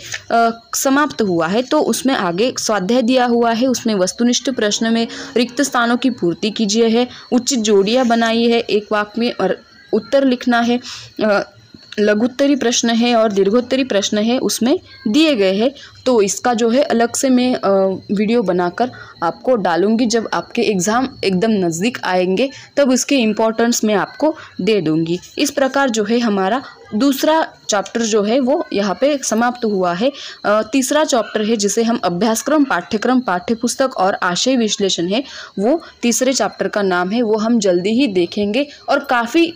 समाप्त हुआ है। तो उसमें आगे स्वाध्याय दिया हुआ है, उसमें वस्तुनिष्ठ प्रश्न में रिक्त स्थानों की पूर्ति कीजिए है, उचित जोड़ियाँ बनाई है, एक वाक्य में और उत्तर लिखना है, लघुत्तरी प्रश्न है और दीर्घोत्तरी प्रश्न है उसमें दिए गए हैं। तो इसका जो है अलग से मैं वीडियो बनाकर आपको डालूंगी। जब आपके एग्ज़ाम एकदम नज़दीक आएंगे तब उसके इम्पोर्टेंस मैं आपको दे दूंगी। इस प्रकार जो है हमारा दूसरा चैप्टर जो है वो यहाँ पे समाप्त हुआ है। तीसरा चैप्टर है जिसे हम अभ्यासक्रम, पाठ्यक्रम, पाठ्यपुस्तक और आशय विश्लेषण है, वो तीसरे चैप्टर का नाम है, वो हम जल्दी ही देखेंगे। और काफ़ी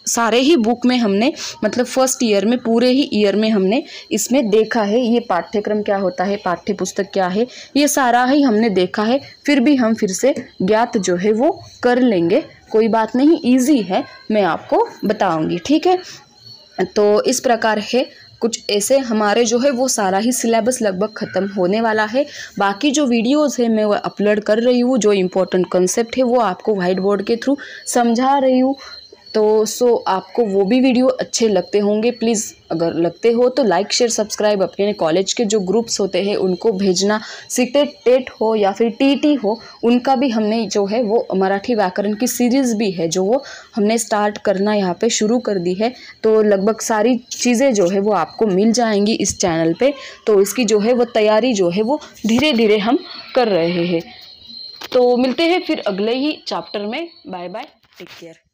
सारे ही बुक में हमने मतलब फर्स्ट ईयर में, पूरे ही ईयर में हमने इसमें देखा है ये पाठ्यक्रम क्या होता है, पाठ्यपुस्तक क्या है, ये सारा ही हमने देखा है। फिर भी हम फिर से ज्ञात जो है वो कर लेंगे, कोई बात नहीं, इजी है, मैं आपको बताऊंगी। ठीक है, तो इस प्रकार है कुछ ऐसे हमारे जो है वो सारा ही सिलेबस लगभग ख़त्म होने वाला है। बाकी जो वीडियोस है मैं वो अपलोड कर रही हूँ, जो इम्पोर्टेंट कंसेप्ट है वो आपको वाइट बोर्ड के थ्रू समझा रही हूँ। तो आपको वो भी वीडियो अच्छे लगते होंगे। प्लीज़ अगर लगते हो तो लाइक, शेयर, सब्सक्राइब, अपने कॉलेज के जो ग्रुप्स होते हैं उनको भेजना। सीटेट, टेट हो या फिर TT हो, उनका भी हमने जो है वो मराठी व्याकरण की सीरीज़ भी है जो वो हमने स्टार्ट करना यहाँ पे शुरू कर दी है। तो लगभग सारी चीज़ें जो है वो आपको मिल जाएंगी इस चैनल पे। तो इसकी जो है वो तैयारी जो है वो धीरे धीरे हम कर रहे हैं। तो मिलते हैं फिर अगले ही चैप्टर में। Bye bye, take care.